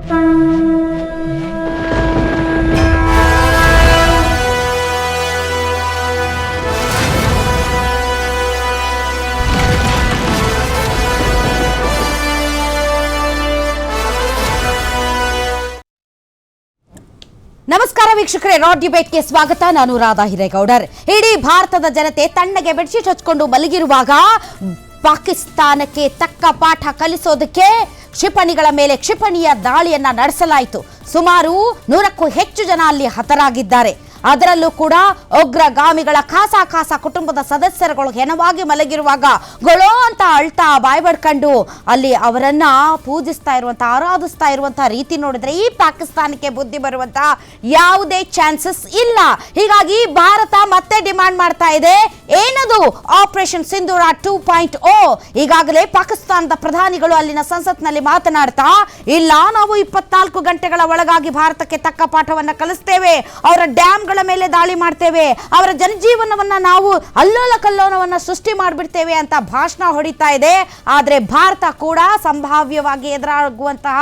ನಮಸ್ಕಾರ ವೀಕ್ಷಕರೇ, ರಾಡ್ ಡಿಬೇಟ್ಗೆ ಸ್ವಾಗತ. ನಾನು ರಾಧಾ ಹಿರೇಗೌಡರ್. ಇಡೀ ಭಾರತದ ಜನತೆ ತಣ್ಣಗೆ ಬೆಡ್ಶೀಟ್ ಹಚ್ಕೊಂಡು ಮಲಗಿರುವಾಗ ಪಾಕಿಸ್ತಾನಕ್ಕೆ ತಕ್ಕ ಪಾಠ ಕಲಿಸೋದಕ್ಕೆ ಕ್ಷಿಪಣಿಗಳ ಮೇಲೆ ಕ್ಷಿಪಣಿಯ ದಾಳಿಯನ್ನ ನಡೆಸಲಾಯಿತು. ಸುಮಾರು 100ಕ್ಕೂ ಹೆಚ್ಚು ಜನ ಅಲ್ಲಿ ಹತರಾಗಿದ್ದಾರೆ. ಅದರಲ್ಲೂ ಕೂಡ ಉಗ್ರಗಾಮಿಗಳ ಖಾಸ ಕುಟುಂಬದ ಸದಸ್ಯರುಗಳು ಹೆಣವಾಗಿ ಮಲಗಿರುವಾಗ ಗೊಳೋ ಅಂತ ಅಳ್ತಾ ಬಾಯ್ಬಡ್ಕೊಂಡು ಅಲ್ಲಿ ಅವರನ್ನ ಪೂಜಿಸ್ತಾ ಇರುವಂತ, ಆರಾಧಿಸ್ತಾ ಇರುವಂತ ರೀತಿ ನೋಡಿದ್ರೆ ಈ ಪಾಕಿಸ್ತಾನಕ್ಕೆ ಬುದ್ಧಿ ಬರುವಂತ ಯಾವುದೇ ಚಾನ್ಸಸ್ ಇಲ್ಲ. ಹೀಗಾಗಿ ಭಾರತ ಮತ್ತೆ ಡಿಮಾಂಡ್ ಮಾಡ್ತಾ ಇದೆ, ಏನದು ಆಪರೇಷನ್ ಸಿಂಧೂರ 2.0. ಈಗಾಗಲೇ ಪಾಕಿಸ್ತಾನದ ಪ್ರಧಾನಿಗಳು ಅಲ್ಲಿನ ಸಂಸತ್ನಲ್ಲಿ ಮಾತನಾಡ್ತಾ, ಇಲ್ಲ ನಾವು 24 ಗಂಟೆಗಳ ಒಳಗಾಗಿ ಭಾರತಕ್ಕೆ ತಕ್ಕ ಪಾಠವನ್ನ ಕಲಿಸ್ತೇವೆ, ಅವರ ಡ್ಯಾಮ್ಗಳ ಮೇಲೆ ದಾಳಿ ಮಾಡ್ತೇವೆ, ಅವರ ಜನಜೀವನವನ್ನ ನಾವು ಅಲ್ಲೋಲ ಕಲ್ಲೋಲವನ್ನ ಸೃಷ್ಟಿ ಮಾಡಿಬಿಡ್ತೇವೆ ಅಂತ ಭಾಷಣ ಹೊಡಿತಾ ಇದೆ. ಆದ್ರೆ ಭಾರತ ಕೂಡ ಸಂಭಾವ್ಯವಾಗಿ ಎದುರಾಗುವಂತಹ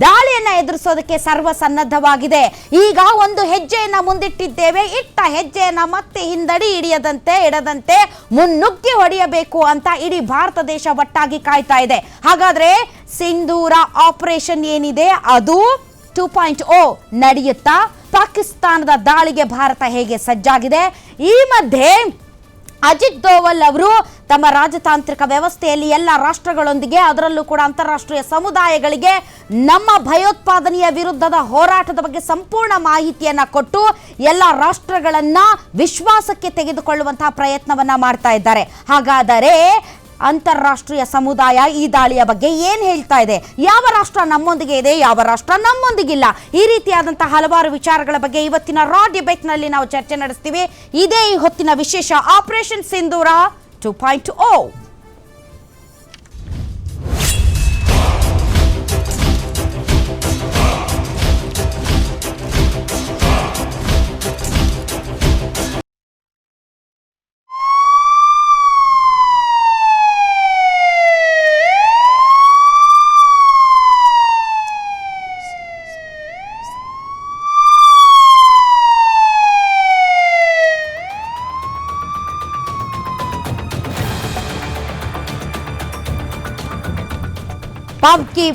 ದಾಳಿಯನ್ನ ಎದುರಿಸೋದಕ್ಕೆ ಸರ್ವಸನ್ನದ್ಧವಾಗಿದೆ. ಈಗ ಒಂದು ಹೆಜ್ಜೆಯನ್ನ ಮುಂದಿಟ್ಟಿದ್ದೇವೆ, ಇಟ್ಟ ಹೆಜ್ಜೆಯನ್ನ ಮತ್ತೆ ಹಿಂದಡಿ ಇಡದಂತೆ ಮುನ್ನುಗ್ಗಿ ಹೊಡೆಯಬೇಕು ಅಂತ ಇಡೀ ಭಾರತ ದೇಶ ಒಟ್ಟಾಗಿ ಕಾಯ್ತಾ ಇದೆ. ಹಾಗಾದ್ರೆ ಸಿಂಧೂರ ಆಪರೇಷನ್ ಏನಿದೆ ಅದು 2.0 ನಡೆಯುತ್ತಾ? ಪಾಕಿಸ್ತಾನದ ದಾಳಿಗೆ ಭಾರತ ಹೇಗೆ ಸಜ್ಜಾಗಿದೆ? ಈ ಮಧ್ಯೆ ಅಜಿತ್ ದೋವಲ್ ಅವರು ತಮ್ಮ ರಾಜತಾಂತ್ರಿಕ ವ್ಯವಸ್ಥೆಯಲ್ಲಿ ಎಲ್ಲ ರಾಷ್ಟ್ರಗಳೊಂದಿಗೆ, ಅದರಲ್ಲೂ ಕೂಡ ಅಂತಾರಾಷ್ಟ್ರೀಯ ಸಮುದಾಯಗಳಿಗೆ ನಮ್ಮ ಭಯೋತ್ಪಾದನೆಯ ವಿರುದ್ಧದ ಹೋರಾಟದ ಬಗ್ಗೆ ಸಂಪೂರ್ಣ ಮಾಹಿತಿಯನ್ನ ಕೊಟ್ಟು ಎಲ್ಲ ರಾಷ್ಟ್ರಗಳನ್ನ ವಿಶ್ವಾಸಕ್ಕೆ ತೆಗೆದುಕೊಳ್ಳುವಂತಹ ಪ್ರಯತ್ನವನ್ನ ಮಾಡ್ತಾ ಇದ್ದಾರೆ. ಹಾಗಾದರೆ ಅಂತಾರಾಷ್ಟ್ರೀಯ ಸಮುದಾಯ ಈ ದಾಳಿಯ ಬಗ್ಗೆ ಏನ್ ಹೇಳ್ತಾ ಇದೆ? ಯಾವ ರಾಷ್ಟ್ರ ನಮ್ಮೊಂದಿಗೆ ಇದೆ, ಯಾವ ರಾಷ್ಟ್ರ ನಮ್ಮೊಂದಿಗಿಲ್ಲ? ಈ ರೀತಿಯಾದಂತಹ ಹಲವಾರು ವಿಚಾರಗಳ ಬಗ್ಗೆ ಇವತ್ತಿನ ರಾ ಡಿಬೇಟ್ ನಲ್ಲಿ ನಾವು ಚರ್ಚೆ ನಡೆಸ್ತೀವಿ. ಇದೇ ಈ ಹೊತ್ತಿನ ವಿಶೇಷ ಆಪರೇಷನ್ ಸಿಂಧೂರ 2.0.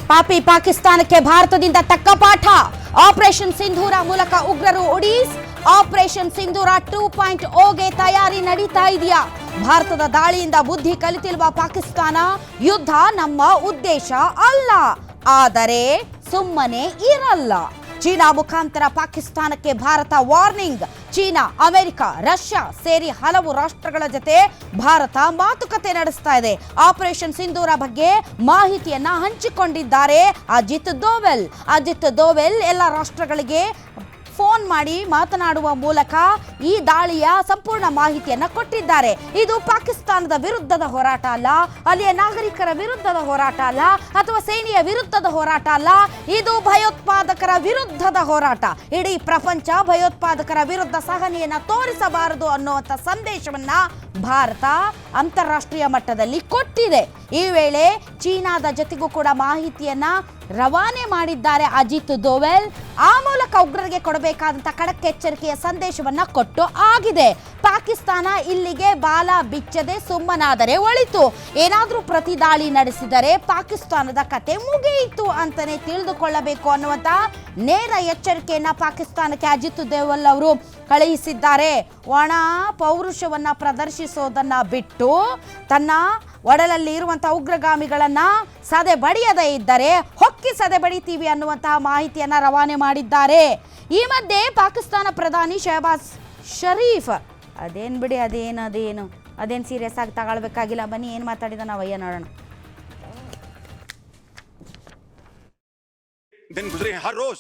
ಪಾಪಿ ಪಾಕಿಸ್ತಾನಕ್ಕೆ ಭಾರತದಿಂದ ತಕ್ಕ ಪಾಠ. ಆಪರೇಷನ್ ಸಿಂಧೂರ ಮೂಲಕ ಉಗ್ರರು ಒಡಿಸ್. ಆಪರೇಷನ್ ಸಿಂಧೂರ 2.0ಗೆ ತಯಾರಿ ನಡೀತಾ ಇದೆಯಾ? ಭಾರತದ ದಾಳಿಯಿಂದ ಬುದ್ಧಿ ಕಲಿತಿಲ್ವಾ ಪಾಕಿಸ್ತಾನ? ಯುದ್ಧ ನಮ್ಮ ಉದ್ದೇಶ ಅಲ್ಲ, ಆದರೆ ಸುಮ್ಮನೆ ಇರಲ್ಲ. ಚೀನಾ ಮುಖಾಂತರ ಪಾಕಿಸ್ತಾನಕ್ಕೆ Bharat warning. China, America, Russia ಸೇರಿ ಹಲವು ರಾಷ್ಟ್ರಗಳ ಜೊತೆ ಭಾರತ ಮಾತುಕತೆ ನಡೆಸ್ತಾ ಇದೆ. ಆಪರೇಷನ್ ಸಿಂಧೂರ ಬಗ್ಗೆ ಮಾಹಿತಿಯನ್ನ ಹಂಚಿಕೊಂಡಿದ್ದಾರೆ ಅಜಿತ್ ದೋವೆಲ್ ಎಲ್ಲ ರಾಷ್ಟ್ರಗಳಿಗೆ ಫೋನ್ ಮಾಡಿ ಮಾತನಾಡುವ ಮೂಲಕ ಈ ದಾಳಿಯ ಸಂಪೂರ್ಣ ಮಾಹಿತಿಯನ್ನ ಕೊಟ್ಟಿದ್ದಾರೆ. ಇದು ಪಾಕಿಸ್ತಾನದ ವಿರುದ್ಧದ ಹೋರಾಟ ಅಲ್ಲ, ಅಲ್ಲಿಯ ನಾಗರಿಕರ ವಿರುದ್ಧದ ಹೋರಾಟ ಅಲ್ಲ, ಅಥವಾ ಸೇನೆಯ ವಿರುದ್ಧದ ಹೋರಾಟ ಅಲ್ಲ, ಇದು ಭಯೋತ್ಪಾದಕರ ವಿರುದ್ಧದ ಹೋರಾಟ. ಇಡೀ ಪ್ರಪಂಚ ಭಯೋತ್ಪಾದಕರ ವಿರುದ್ಧ ಸಹನೆಯನ್ನ ತೋರಿಸಬಾರದು ಅನ್ನುವಂಥ ಸಂದೇಶವನ್ನ ಭಾರತ ಅಂತಾರಾಷ್ಟ್ರೀಯ ಮಟ್ಟದಲ್ಲಿ ಕೊಟ್ಟಿದೆ. ಈ ವೇಳೆ ಚೀನಾದ ಜೊತೆಗೂ ಕೂಡ ಮಾಹಿತಿಯನ್ನ ರವಾನೆ ಮಾಡಿದ್ದಾರೆ ಅಜಿತ್ ದೋವೆಲ್. ಆ ಮೂಲಕ ಉಗ್ರರಿಗೆ ಕೊಡಬೇಕಾದಂತ ಖಡಕ್ ಎಚ್ಚರಿಕೆಯ ಸಂದೇಶವನ್ನ ಕೊಟ್ಟು ಆಗಿದೆ. ಪಾಕಿಸ್ತಾನ ಇಲ್ಲಿಗೆ ಬಾಲ ಬಿಚ್ಚದೆ ಸುಮ್ಮನಾದರೆ ಒಳಿತು. ಏನಾದ್ರೂ ಪ್ರತಿ ದಾಳಿ ನಡೆಸಿದರೆ ಪಾಕಿಸ್ತಾನದ ಕತೆ ಮುಗಿಯಿತು ಅಂತಾನೆ ತಿಳಿದುಕೊಳ್ಳಬೇಕು ಅನ್ನುವಂತ ನೇರ ಎಚ್ಚರಿಕೆಯನ್ನ ಪಾಕಿಸ್ತಾನಕ್ಕೆ ಅಜಿತ್ ದೋವೆಲ್ ಅವರು ಕಳುಹಿಸಿದ್ದಾರೆ. ಒಣ ಪೌರುಷವನ್ನ ಪ್ರದರ್ಶಿಸೋದನ್ನ ಬಿಟ್ಟು ತನ್ನ ಒಡಲಲ್ಲಿ ಇರುವಂತಹ ಉಗ್ರಗಾಮಿಗಳನ್ನ ಸದೆ ಬಡಿಯದೇ ಇದ್ದರೆ ಹೊಕ್ಕಿ ಸದೆ ಬಡಿತೀವಿ ಅನ್ನುವಂತಹ ಮಾಹಿತಿಯನ್ನ ರವಾನೆ ಮಾಡಿದ್ದಾರೆ. ಈ ಮಧ್ಯೆ ಪಾಕಿಸ್ತಾನ ಪ್ರಧಾನಿ ಶಹಬಾಜ್ ಶರೀಫ್ ಅದೇನು ಸೀರಿಯಸ್ ಆಗಿ ತಗೊಳ್ಬೇಕಾಗಿಲ್ಲ, ಬನ್ನಿ ಏನ್ ಮಾತಾಡಿದ ನಾವಯ್ಯ ನೋಡೋಣ. दिन गुजरे हैं, हर रोज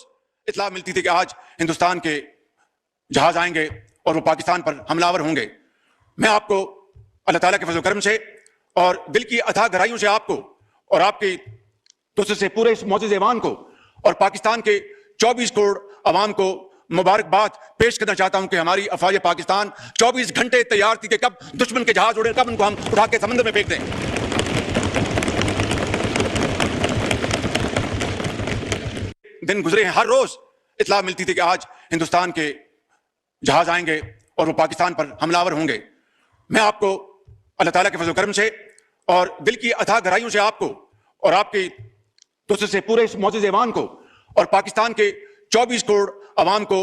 इत्तला मिलती थी कि आज हिंदुस्तान के जहाज आएंगे और वो पाकिस्तान पर हमलावर होंगे. मैं आपको अल्लाह ताला के फजल करम से और दिल की अथाह गहराइयों से आपको और आपके दोस्तों से पूरे इस मौजूद ऐवान को और पाकिस्तान के 24 करोड़ अवाम को मुबारकबाद पेश करना चाहता हूं कि हमारी अफवाज पाकिस्तान 24 घंटे तैयार थी कि कब दुश्मन के जहाज उड़े, कब उनको हम उठा के समंदर में फेंक दें. दिन गुजरे हैं, हर रोज इत्तला मिलती थी कि आज हिंदुस्तान के जहाज आएंगे और वो पाकिस्तान पर हमलावर होंगे। मैं आपको अल्लाह ताला के फजल करम से और दिल की अथाह गहराइयों से आपको और आपके दोस्तों से पूरे इस मौजूद ऐवान को और पाकिस्तान के 24 करोड़ अवाम को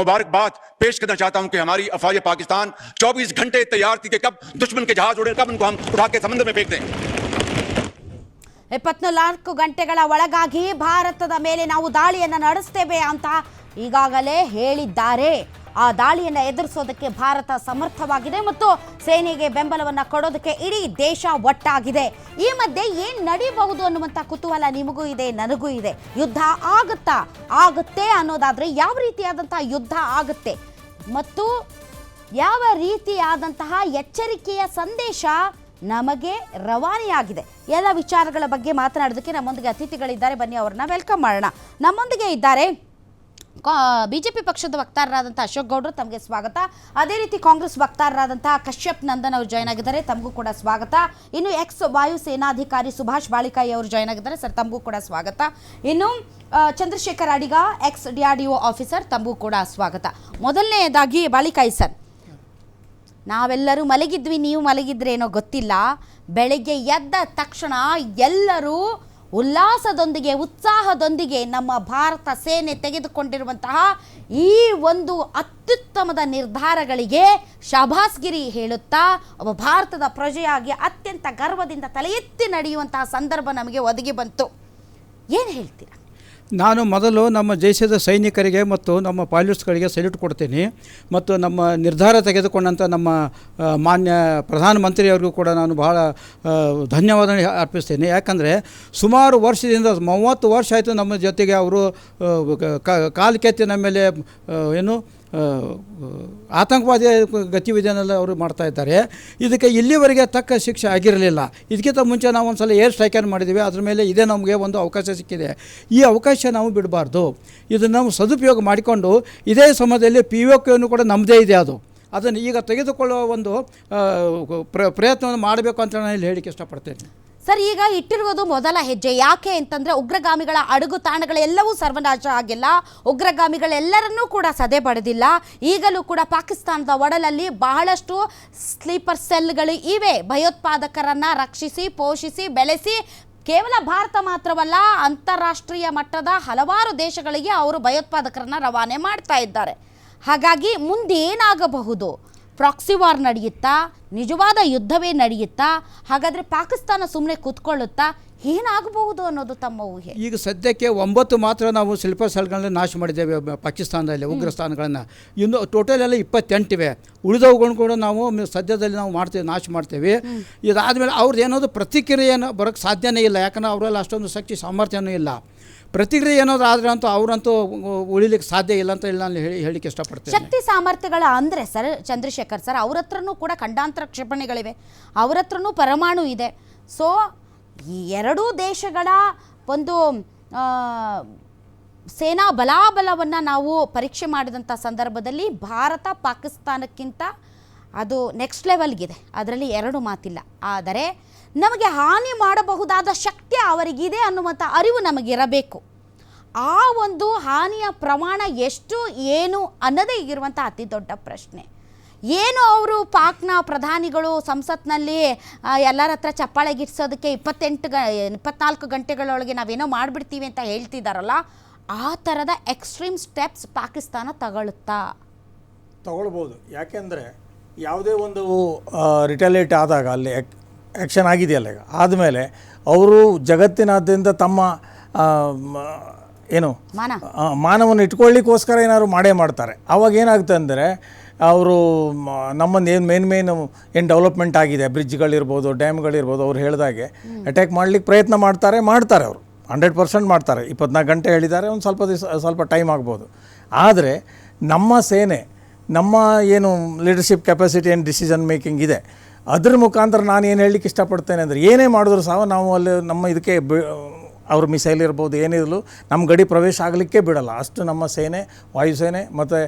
मुबारकबाद पेश करना चाहता हूं कि हमारी अफवाज पाकिस्तान 24 घंटे तैयार थी कि कब दुश्मन के जहाज उड़े, कब उनको हम उठा के समंदर में फेंक दें। 24 ಗಂಟೆಗಳ ಒಳಗಾಗಿ ಭಾರತದ ಮೇಲೆ ನಾವು ದಾಳಿಯನ್ನು ನಡೆಸ್ತೇವೆ ಅಂತ ಈಗಾಗಲೇ ಹೇಳಿದ್ದಾರೆ. ಆ ದಾಳಿಯನ್ನು ಎದುರಿಸೋದಕ್ಕೆ ಭಾರತ ಸಮರ್ಥವಾಗಿದೆ ಮತ್ತು ಸೇನೆಗೆ ಬೆಂಬಲವನ್ನು ಕೊಡೋದಕ್ಕೆ ಇಡೀ ದೇಶ ಒಟ್ಟಾಗಿದೆ. ಈ ಮಧ್ಯೆ ಏನು ನಡೀಬಹುದು ಅನ್ನುವಂಥ ಕುತೂಹಲ ನಿಮಗೂ ಇದೆ, ನನಗೂ ಇದೆ. ಯುದ್ಧ ಆಗುತ್ತೆ ಅನ್ನೋದಾದ್ರೆ ಯಾವ ರೀತಿಯಾದಂತಹ ಯುದ್ಧ ಆಗುತ್ತೆ ಮತ್ತು ಯಾವ ರೀತಿಯಾದಂತಹ ಎಚ್ಚರಿಕೆಯ ಸಂದೇಶ ನಮಗೆ ರವಾನೆಯಾಗಿದೆ, ಎಲ್ಲ ವಿಚಾರಗಳ ಬಗ್ಗೆ ಮಾತನಾಡೋದಕ್ಕೆ ನಮ್ಮೊಂದಿಗೆ ಅತಿಥಿಗಳಿದ್ದಾರೆ. ಬನ್ನಿ ಅವ್ರನ್ನ ವೆಲ್ಕಮ್ ಮಾಡೋಣ. ನಮ್ಮೊಂದಿಗೆ ಇದ್ದಾರೆ ಬಿಜೆಪಿ ಪಕ್ಷದ ವಕ್ತಾರರಾದಂಥ ಅಶೋಕ್ ಗೌಡ್ರು, ತಮಗೆ ಸ್ವಾಗತ. ಅದೇ ರೀತಿ ಕಾಂಗ್ರೆಸ್ ವಕ್ತಾರರಾದಂಥ ಕಶ್ಯಪ್ ನಂದನ್ ಅವರು ಜಾಯ್ನ್ ಆಗಿದ್ದಾರೆ, ತಮಗೂ ಕೂಡ ಸ್ವಾಗತ. ಇನ್ನು ಎಕ್ಸ್ ವಾಯು ಸೇನಾಧಿಕಾರಿ ಸುಭಾಷ್ ಬಾಳಿಕಾಯಿ ಅವರು ಜಾಯ್ನ್ ಆಗಿದ್ದಾರೆ, ಸರ್ ತಮಗೂ ಕೂಡ ಸ್ವಾಗತ. ಇನ್ನು ಚಂದ್ರಶೇಖರ್ ಅಡಿಗ ಎಕ್ಸ್ DRDO ಆಫೀಸರ್, ತಮಗೂ ಕೂಡ ಸ್ವಾಗತ. ಮೊದಲನೇದಾಗಿ ಬಾಳಿಕಾಯಿ ಸರ್, ನಾವೆಲ್ಲರೂ ಮಲಗಿದ್ವಿ, ನೀವು ಮಲಗಿದ್ರೇನೋ ಗೊತ್ತಿಲ್ಲ, ಬೆಳಗ್ಗೆ ಎದ್ದ ತಕ್ಷಣ ಎಲ್ಲರೂ ಉಲ್ಲಾಸದೊಂದಿಗೆ ಉತ್ಸಾಹದೊಂದಿಗೆ ನಮ್ಮ ಭಾರತ ಸೇನೆ ತೆಗೆದುಕೊಂಡಿರುವಂತಹ ಈ ಒಂದು ಅತ್ಯುತ್ತಮದ ನಿರ್ಧಾರಗಳಿಗೆ ಶಾಬಾಸ್ಗಿರಿ ಹೇಳುತ್ತಾ ಒಬ್ಬ ಭಾರತದ ಪ್ರಜೆಯಾಗಿ ಅತ್ಯಂತ ಗರ್ವದಿಂದ ತಲೆ ಎತ್ತಿ ನಡೆಯುವಂತಹ ಸಂದರ್ಭ ನಮಗೆ ಒದಗಿ ಬಂತು. ಏನು ಹೇಳ್ತೀರಾ? ನಾನು ಮೊದಲು ನಮ್ಮ ದೇಶದ ಸೈನಿಕರಿಗೆ ಮತ್ತು ನಮ್ಮ ಪೈಲಟ್ಸ್ಗಳಿಗೆ ಸಲ್ಯೂಟ್ ಕೊಡ್ತೀನಿ ಮತ್ತು ನಮ್ಮ ನಿರ್ಧಾರ ತೆಗೆದುಕೊಂಡಂಥ ನಮ್ಮ ಮಾನ್ಯ ಪ್ರಧಾನಮಂತ್ರಿಯವರಿಗೂ ಕೂಡ ನಾನು ಬಹಳ ಧನ್ಯವಾದ ಅರ್ಪಿಸ್ತೇನೆ. ಯಾಕಂದರೆ ಸುಮಾರು ವರ್ಷದಿಂದ 30 ವರ್ಷ ಆಯಿತು ನಮ್ಮ ಜೊತೆಗೆ ಅವರು ಕಾಲು ಕೆತ್ತಿ ನಮ್ಮ ಮೇಲೆ ಏನು ಆತಂಕವಾದಿ ಗತಿವಿಧಿಯನ್ನೆಲ್ಲ ಅವರು ಮಾಡ್ತಾ ಇದ್ದಾರೆ. ಇದಕ್ಕೆ ಇಲ್ಲಿವರೆಗೆ ತಕ್ಕ ಶಿಕ್ಷೆ ಆಗಿರಲಿಲ್ಲ. ಇದಕ್ಕಿಂತ ಮುಂಚೆ ನಾವು ಒಂದು ಸಲ ಏರ್ ಸ್ಟ್ರೈಕನ್ನು ಮಾಡಿದ್ದೀವಿ, ಅದ್ರ ಮೇಲೆ ಇದೇ ನಮಗೆ ಒಂದು ಅವಕಾಶ ಸಿಕ್ಕಿದೆ. ಈ ಅವಕಾಶ ನಾವು ಬಿಡಬಾರ್ದು, ಇದನ್ನು ನಾವು ಸದುಪಯೋಗ ಮಾಡಿಕೊಂಡು ಇದೇ ಸಮಯದಲ್ಲಿ POKಯನ್ನು ಕೂಡ ನಮ್ಮದೇ ಇದೆ, ಅದನ್ನು ಈಗ ತೆಗೆದುಕೊಳ್ಳುವ ಒಂದು ಪ್ರಯತ್ನವನ್ನು ಮಾಡಬೇಕು ಅಂತ ನಾನು ಇಲ್ಲಿ ಹೇಳಿಕ್ಕೆ ಇಷ್ಟಪಡ್ತೇನೆ. ಸರ್, ಈಗ ಇಟ್ಟಿರುವುದು ಮೊದಲ ಹೆಜ್ಜೆ. ಯಾಕೆ ಅಂತಂದರೆ ಉಗ್ರಗಾಮಿಗಳ ಅಡುಗು ತಾಣಗಳೆಲ್ಲವೂ ಸರ್ವನಾಶ ಆಗಿಲ್ಲ, ಉಗ್ರಗಾಮಿಗಳೆಲ್ಲರನ್ನೂ ಕೂಡ ಸದೆ ಬಡಿದಿಲ್ಲ. ಈಗಲೂ ಕೂಡ ಪಾಕಿಸ್ತಾನದ ಒಡಲಲ್ಲಿ ಬಹಳಷ್ಟು ಸ್ಲೀಪರ್ ಸೆಲ್ಗಳು ಇವೆ, ಭಯೋತ್ಪಾದಕರನ್ನು ರಕ್ಷಿಸಿ ಪೋಷಿಸಿ ಬೆಳೆಸಿ ಕೇವಲ ಭಾರತ ಮಾತ್ರವಲ್ಲ, ಅಂತಾರಾಷ್ಟ್ರೀಯ ಮಟ್ಟದ ಹಲವಾರು ದೇಶಗಳಿಗೆ ಅವರು ಭಯೋತ್ಪಾದಕರನ್ನು ರವಾನೆ ಮಾಡ್ತಾ ಇದ್ದಾರೆ. ಹಾಗಾಗಿ ಮುಂದೇನಾಗಬಹುದು? ಪ್ರಾಕ್ಸಿ ವಾರ್ ನಡೆಯುತ್ತಾ? ನಿಜವಾದ ಯುದ್ಧವೇ ನಡೆಯುತ್ತಾ? ಹಾಗಾದರೆ ಪಾಕಿಸ್ತಾನ ಸುಮ್ಮನೆ ಕೂತ್ಕೊಳ್ಳುತ್ತಾ? ಏನಾಗಬಹುದು ಅನ್ನೋದು ತಮ್ಮ ಊಹೆ? ಈಗ ಸದ್ಯಕ್ಕೆ 9 ಮಾತ್ರ ನಾವು ಸ್ಲೀಪರ್ ಸೆಲ್ಗಳನ್ನ ನಾಶ ಮಾಡಿದ್ದೇವೆ ಪಾಕಿಸ್ತಾನದಲ್ಲಿ, ಉಗ್ರಸ್ಥಾನಗಳನ್ನು. ಇನ್ನು ಟೋಟಲ್ ಎಲ್ಲ 28 ಇವೆ. ಉಳಿದವುಗಳನ್ನು ಕೂಡ ನಾವು ಸದ್ಯದಲ್ಲಿ ನಾವು ನಾಶ ಮಾಡ್ತೇವೆ. ಇದಾದಮೇಲೆ ಅವ್ರದ್ದು ಏನಾದರೂ ಪ್ರತಿಕ್ರಿಯೆಯನ್ನು ಬರೋಕ್ಕೆ ಸಾಧ್ಯನೇ ಇಲ್ಲ, ಯಾಕಂದರೆ ಅವರೆಲ್ಲ ಅಷ್ಟೊಂದು ಶಕ್ತಿ ಸಾಮರ್ಥ್ಯನೂ ಇಲ್ಲ. ಪ್ರತಿಕ್ರಿಯೆ ಏನಾದರೂ ಆದರೆ ಅಂತೂ ಅವರಂತೂ ಉಳಿಲಿಕ್ಕೆ ಸಾಧ್ಯ ಇಲ್ಲ ಅಂತ ನಾನು ಹೇಳಿಕ್ಕೆ ಇಷ್ಟಪಡ್ತೇನೆ. ಶಕ್ತಿ ಸಾಮರ್ಥ್ಯಗಳ ಅಂದರೆ ಸರ್ ಚಂದ್ರಶೇಖರ್ ಸರ್, ಅವ್ರ ಹತ್ರನೂ ಕೂಡ ಖಂಡಾಂತರ ಕ್ಷಿಪಣಿಗಳಿವೆ, ಅವ್ರ ಹತ್ರನೂ ಪರಮಾಣು ಇದೆ. ಸೊ ಈ ಎರಡೂ ದೇಶಗಳ ಒಂದು ಸೇನಾ ಬಲಾಬಲವನ್ನು ನಾವು ಪರೀಕ್ಷೆ ಮಾಡಿದಂಥ ಸಂದರ್ಭದಲ್ಲಿ ಭಾರತ ಪಾಕಿಸ್ತಾನಕ್ಕಿಂತ ಅದು ನೆಕ್ಸ್ಟ್ ಲೆವೆಲ್ಗಿದೆ, ಅದರಲ್ಲಿ ಎರಡು ಮಾತಿಲ್ಲ. ಆದರೆ ನಮಗೆ ಹಾನಿ ಮಾಡಬಹುದಾದ ಶಕ್ತಿ ಅವರಿಗಿದೆ ಅನ್ನುವಂಥ ಅರಿವು ನಮಗಿರಬೇಕು. ಆ ಒಂದು ಹಾನಿಯ ಪ್ರಮಾಣ ಎಷ್ಟು ಏನು ಅನ್ನೋದೇ ಈಗಿರುವಂಥ ಅತಿ ದೊಡ್ಡ ಪ್ರಶ್ನೆ. ಏನು ಅವರು ಪಾಕ್ನ ಪ್ರಧಾನಿಗಳು ಸಂಸತ್ನಲ್ಲಿ ಎಲ್ಲರ ಹತ್ರ ಚಪ್ಪಾಳೆ ಗಿಟ್ಸೋದಕ್ಕೆ 24 ಗಂಟೆಗಳೊಳಗೆ ನಾವೇನೋ ಮಾಡಿಬಿಡ್ತೀವಿ ಅಂತ ಹೇಳ್ತಿದ್ದಾರಲ್ಲ, ಆ ಥರದ ಎಕ್ಸ್ಟ್ರೀಮ್ ಸ್ಟೆಪ್ಸ್ ಪಾಕಿಸ್ತಾನ ತಗೊಳ್ಬೋದು. ಯಾಕೆಂದರೆ ಯಾವುದೇ ಒಂದು ರಿಟಾಲಿಯೇಟ್ ಆದಾಗ ಅಲ್ಲಿ ಆ್ಯಕ್ಷನ್ ಆಗಿದೆಯಲ್ಲ, ಈಗ ಆದಮೇಲೆ ಅವರು ಜಗತ್ತಿನಾದ್ಯಂತ ತಮ್ಮ ಏನು ಮಾನವನ್ನು ಇಟ್ಕೊಳ್ಳಿಕ್ಕೋಸ್ಕರ ಏನಾದ್ರು ಮಾಡೇ ಮಾಡ್ತಾರೆ. ಆವಾಗ ಏನಾಗುತ್ತೆ ಅಂದರೆ ಅವರು ನಮ್ಮನ್ನು ಏನು ಮೇನ್ ಏನು ಡೆವಲಪ್ಮೆಂಟ್ ಆಗಿದೆ, ಬ್ರಿಡ್ಜ್ಗಳಿರ್ಬೋದು, ಡ್ಯಾಮ್ಗಳಿರ್ಬೋದು, ಅವ್ರು ಹೇಳಿದಾಗೆ ಅಟ್ಯಾಕ್ ಮಾಡಲಿಕ್ಕೆ ಪ್ರಯತ್ನ ಮಾಡ್ತಾರೆ ಅವರು 100% ಮಾಡ್ತಾರೆ. 24 ಗಂಟೆ ಹೇಳಿದ್ದಾರೆ, ಒಂದು ಸ್ವಲ್ಪ ಟೈಮ್ ಆಗ್ಬೋದು. ಆದರೆ ನಮ್ಮ ಸೇನೆ, ನಮ್ಮ ಏನು leadership capacity and decision making ಇದೆ, ಅದ್ರ ಮುಖಾಂತರ ನಾನು ಏನು ಹೇಳಲಿಕ್ಕೆ ಇಷ್ಟಪಡ್ತೇನೆ ಅಂದರೆ, ಏನೇ ಮಾಡಿದ್ರು ಸಹ ನಾವು ಅಲ್ಲಿ ನಮ್ಮ ಇದಕ್ಕೆ ಅವ್ರ ಮಿಸೈಲ್ ಇರ್ಬೋದು, ಏನಿರಲು ನಮ್ಮ ಗಡಿ ಪ್ರವೇಶ ಆಗಲಿಕ್ಕೆ ಬಿಡಲ್ಲ. ಅಷ್ಟು ನಮ್ಮ ಸೇನೆ, ವಾಯುಸೇನೆ ಮತ್ತು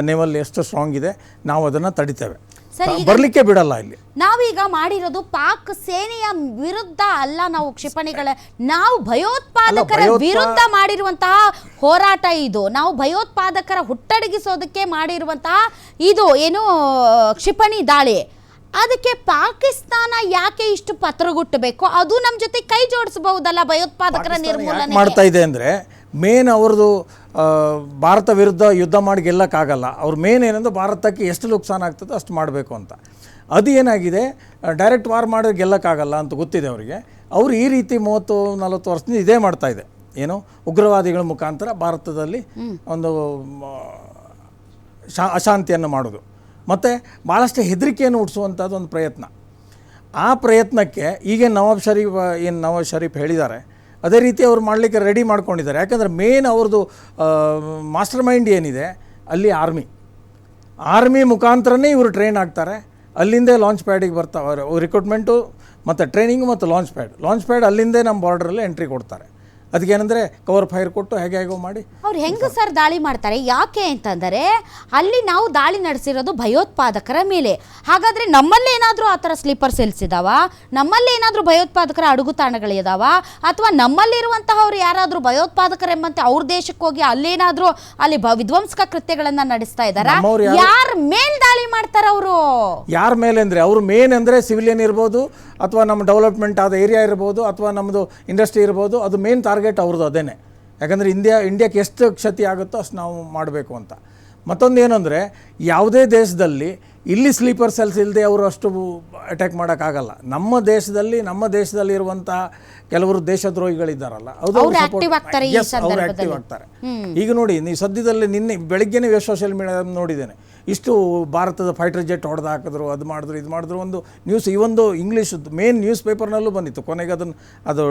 ನೇವಲ್ ಎಷ್ಟು ಸ್ಟ್ರಾಂಗ್ ಇದೆ, ನಾವು ಅದನ್ನು ತಡಿತೇವೆ. ಸರ್, ಈಗ ಬರಲಿಕ್ಕೆ ಬಿಡಲ್ಲ ಇಲ್ಲಿ. ನಾವೀಗ ಮಾಡಿರೋದು ಪಾಕ್ ಸೇನೆಯ ವಿರುದ್ಧ ಅಲ್ಲ, ನಾವು ಕ್ಷಿಪಣಿಗಳ ನಾವು ಭಯೋತ್ಪಾದಕರ ವಿರುದ್ಧ ಮಾಡಿರುವಂತಹ ಹೋರಾಟ ಇದು. ನಾವು ಭಯೋತ್ಪಾದಕರ ಹುಟ್ಟಡಗಿಸೋದಕ್ಕೆ ಮಾಡಿರುವಂತಹ ಇದು ಏನು ಕ್ಷಿಪಣಿ ದಾಳಿ. ಅದಕ್ಕೆ ಪಾಕಿಸ್ತಾನ ಯಾಕೆ ಇಷ್ಟು ಪತ್ರಗುಟ್ಟಬೇಕು? ಅದು ನಮ್ಮ ಜೊತೆ ಕೈ ಜೋಡಿಸಬಹುದಲ್ಲ ಭಯೋತ್ಪಾದಕರ ನಿರ್ಮೂಲನೆ ಮಾಡ್ತಾ ಇದೆ ಅಂದರೆ ಮೇನ್ ಅವ್ರದ್ದು ಭಾರತ ವಿರುದ್ಧ ಯುದ್ಧ ಮಾಡಿ ಗೆಲ್ಲಕ್ಕಾಗಲ್ಲ. ಅವ್ರ ಮೇನ್ ಏನಂದ್ರೆ ಭಾರತಕ್ಕೆ ಎಷ್ಟು ನುಕ್ಸಾನ ಆಗ್ತದೋ ಅಷ್ಟು ಮಾಡಬೇಕು ಅಂತ. ಅದು ಏನಾಗಿದೆ, ಡೈರೆಕ್ಟ್ ವಾರ್ ಮಾಡಿ ಗೆಲ್ಲಕ್ಕಾಗಲ್ಲ ಅಂತ ಗೊತ್ತಿದೆ ಅವರಿಗೆ. ಅವರು ಈ ರೀತಿ 30-40 ವರ್ಷದಿಂದ ಇದೇ ಮಾಡ್ತಾ ಇದೆ. ಏನು ಉಗ್ರವಾದಿಗಳ ಮುಖಾಂತರ ಭಾರತದಲ್ಲಿ ಒಂದು ಅಶಾಂತಿಯನ್ನು ಮಾಡೋದು ಮತ್ತು ಭಾಳಷ್ಟು ಹೆದರಿಕೆಯನ್ನು ಹುಟ್ಟಿಸುವಂಥದ್ದು ಒಂದು ಪ್ರಯತ್ನ. ಆ ಪ್ರಯತ್ನಕ್ಕೆ ಈಗೇನು ನವಾಜ್ ಶರೀಫ್ ಹೇಳಿದ್ದಾರೆ ಅದೇ ರೀತಿ ಅವ್ರು ಮಾಡಲಿಕ್ಕೆ ರೆಡಿ ಮಾಡ್ಕೊಂಡಿದ್ದಾರೆ. ಯಾಕಂದರೆ ಮೇನ್ ಅವ್ರದ್ದು ಮಾಸ್ಟರ್ ಮೈಂಡ್ ಏನಿದೆ ಅಲ್ಲಿ ಆರ್ಮಿ ಮುಖಾಂತರನೇ ಇವರು ಟ್ರೈನ್ ಆಗ್ತಾರೆ. ಅಲ್ಲಿಂದೇ ಲಾಂಚ್ ಪ್ಯಾಡಿಗೆ ಬರ್ತಾರೆ ರಿಕ್ರೂಟ್ಮೆಂಟು ಮತ್ತು ಟ್ರೈನಿಂಗು ಮತ್ತು ಲಾಂಚ್ ಪ್ಯಾಡ್ ಅಲ್ಲಿಂದೇ ನಮ್ಮ ಬಾರ್ಡ್ರಲ್ಲಿ ಎಂಟ್ರಿ ಕೊಡ್ತಾರೆ. ಅದಕ್ಕೇನೆಂದರೆ ಕವರ್ ಫೈರ್ ಕೊಟ್ಟು ಹೇಗೋ ಮಾಡಿ ಅವ್ರು ಹೆಂಗೆ ಸರ್ ದಾಳಿ ಮಾಡ್ತಾರೆ? ಯಾಕೆ ಅಂತಂದರೆ ಅಲ್ಲಿ ನಾವು ದಾಳಿ ನಡೆಸಿರೋದು ಭಯೋತ್ಪಾದಕರ ಮೇಲೆ. ಹಾಗಾದರೆ ನಮ್ಮಲ್ಲೇನಾದರೂ ಆ ಥರ ಸ್ಲೀಪರ್ ಸೆಲ್ಸ್ ಇದ್ದಾವ? ನಮ್ಮಲ್ಲೇನಾದರೂ ಭಯೋತ್ಪಾದಕರ ಅಡುಗುತಾಣಗಳಿದಾವ? ಅಥವಾ ನಮ್ಮಲ್ಲಿರುವಂತಹವ್ರು ಯಾರಾದರೂ ಭಯೋತ್ಪಾದಕರೆಂಬಂತೆ ಅವ್ರ ದೇಶಕ್ಕೆ ಹೋಗಿ ಅಲ್ಲೇನಾದರೂ ಅಲ್ಲಿ ವಿಧ್ವಂಸಕ ಕೃತ್ಯಗಳನ್ನು ನಡೆಸ್ತಾ ಇದ್ದಾರಾ? ಯಾರ ಮೇಲ್ ದಾಳಿ ಮಾಡ್ತಾರೆ ಅವರು? ಯಾರ ಮೇಲೆ ಅಂದರೆ ಅವರು ಮೇನ್ ಅಂದರೆ ಸಿವಿಲಿಯನ್ ಇರ್ಬೋದು, ಅಥವಾ ನಮ್ಮ ಡೆವಲಪ್ಮೆಂಟ್ ಆದ ಏರಿಯಾ ಇರ್ಬೋದು, ಅಥವಾ ನಮ್ಮದು ಇಂಡಸ್ಟ್ರಿ ಇರ್ಬೋದು. ಅದು ಮೇನ್ ಟಾರ್ಗೆಟ್ ಅವ್ರದ್ದು ಅದೇನೆ. ಯಾಕಂದರೆ ಇಂಡಿಯಾಕ್ಕೆ ಎಷ್ಟು ಕ್ಷತಿ ಆಗುತ್ತೋ ಅಷ್ಟು ನಾವು ಮಾಡಬೇಕು ಅಂತ. ಮತ್ತೊಂದು ಏನಂದರೆ ಯಾವುದೇ ದೇಶದಲ್ಲಿ ಇಲ್ಲಿ ಸ್ಲೀಪರ್ ಸೆಲ್ಸ್ ಇಲ್ಲದೆ ಅವರು ಅಷ್ಟು ಅಟ್ಯಾಕ್ ಮಾಡೋಕ್ಕಾಗಲ್ಲ. ನಮ್ಮ ದೇಶದಲ್ಲಿರುವಂಥ ಕೆಲವರು ದೇಶದ್ರೋಹಿಗಳಿದ್ದಾರಲ್ಲ, ಅವರು ಆಕ್ಟಿವ್ ಆಗ್ತಾರೆ. ಈಗ ನೋಡಿ, ನೀವು ಸದ್ಯದಲ್ಲಿ ನಿನ್ನೆ ಬೆಳಗ್ಗೆನೇ ಸೋಷಿಯಲ್ ಮೀಡಿಯಾ ನೋಡಿದ್ದೇನೆ, ಇಷ್ಟು ಭಾರತದ ಫೈಟರ್ ಜೆಟ್ ಹೊಡೆದು ಹಾಕಿದ್ರು, ಅದು ಮಾಡಿದ್ರು ಇದು ಮಾಡಿದ್ರು ಒಂದು ನ್ಯೂಸ್. ಈ ಒಂದು ಇಂಗ್ಲೀಷ್ ಮೇನ್ ನ್ಯೂಸ್ ಪೇಪರ್ನಲ್ಲೂ ಬಂದಿತ್ತು. ಕೊನೆಗೆ ಅದು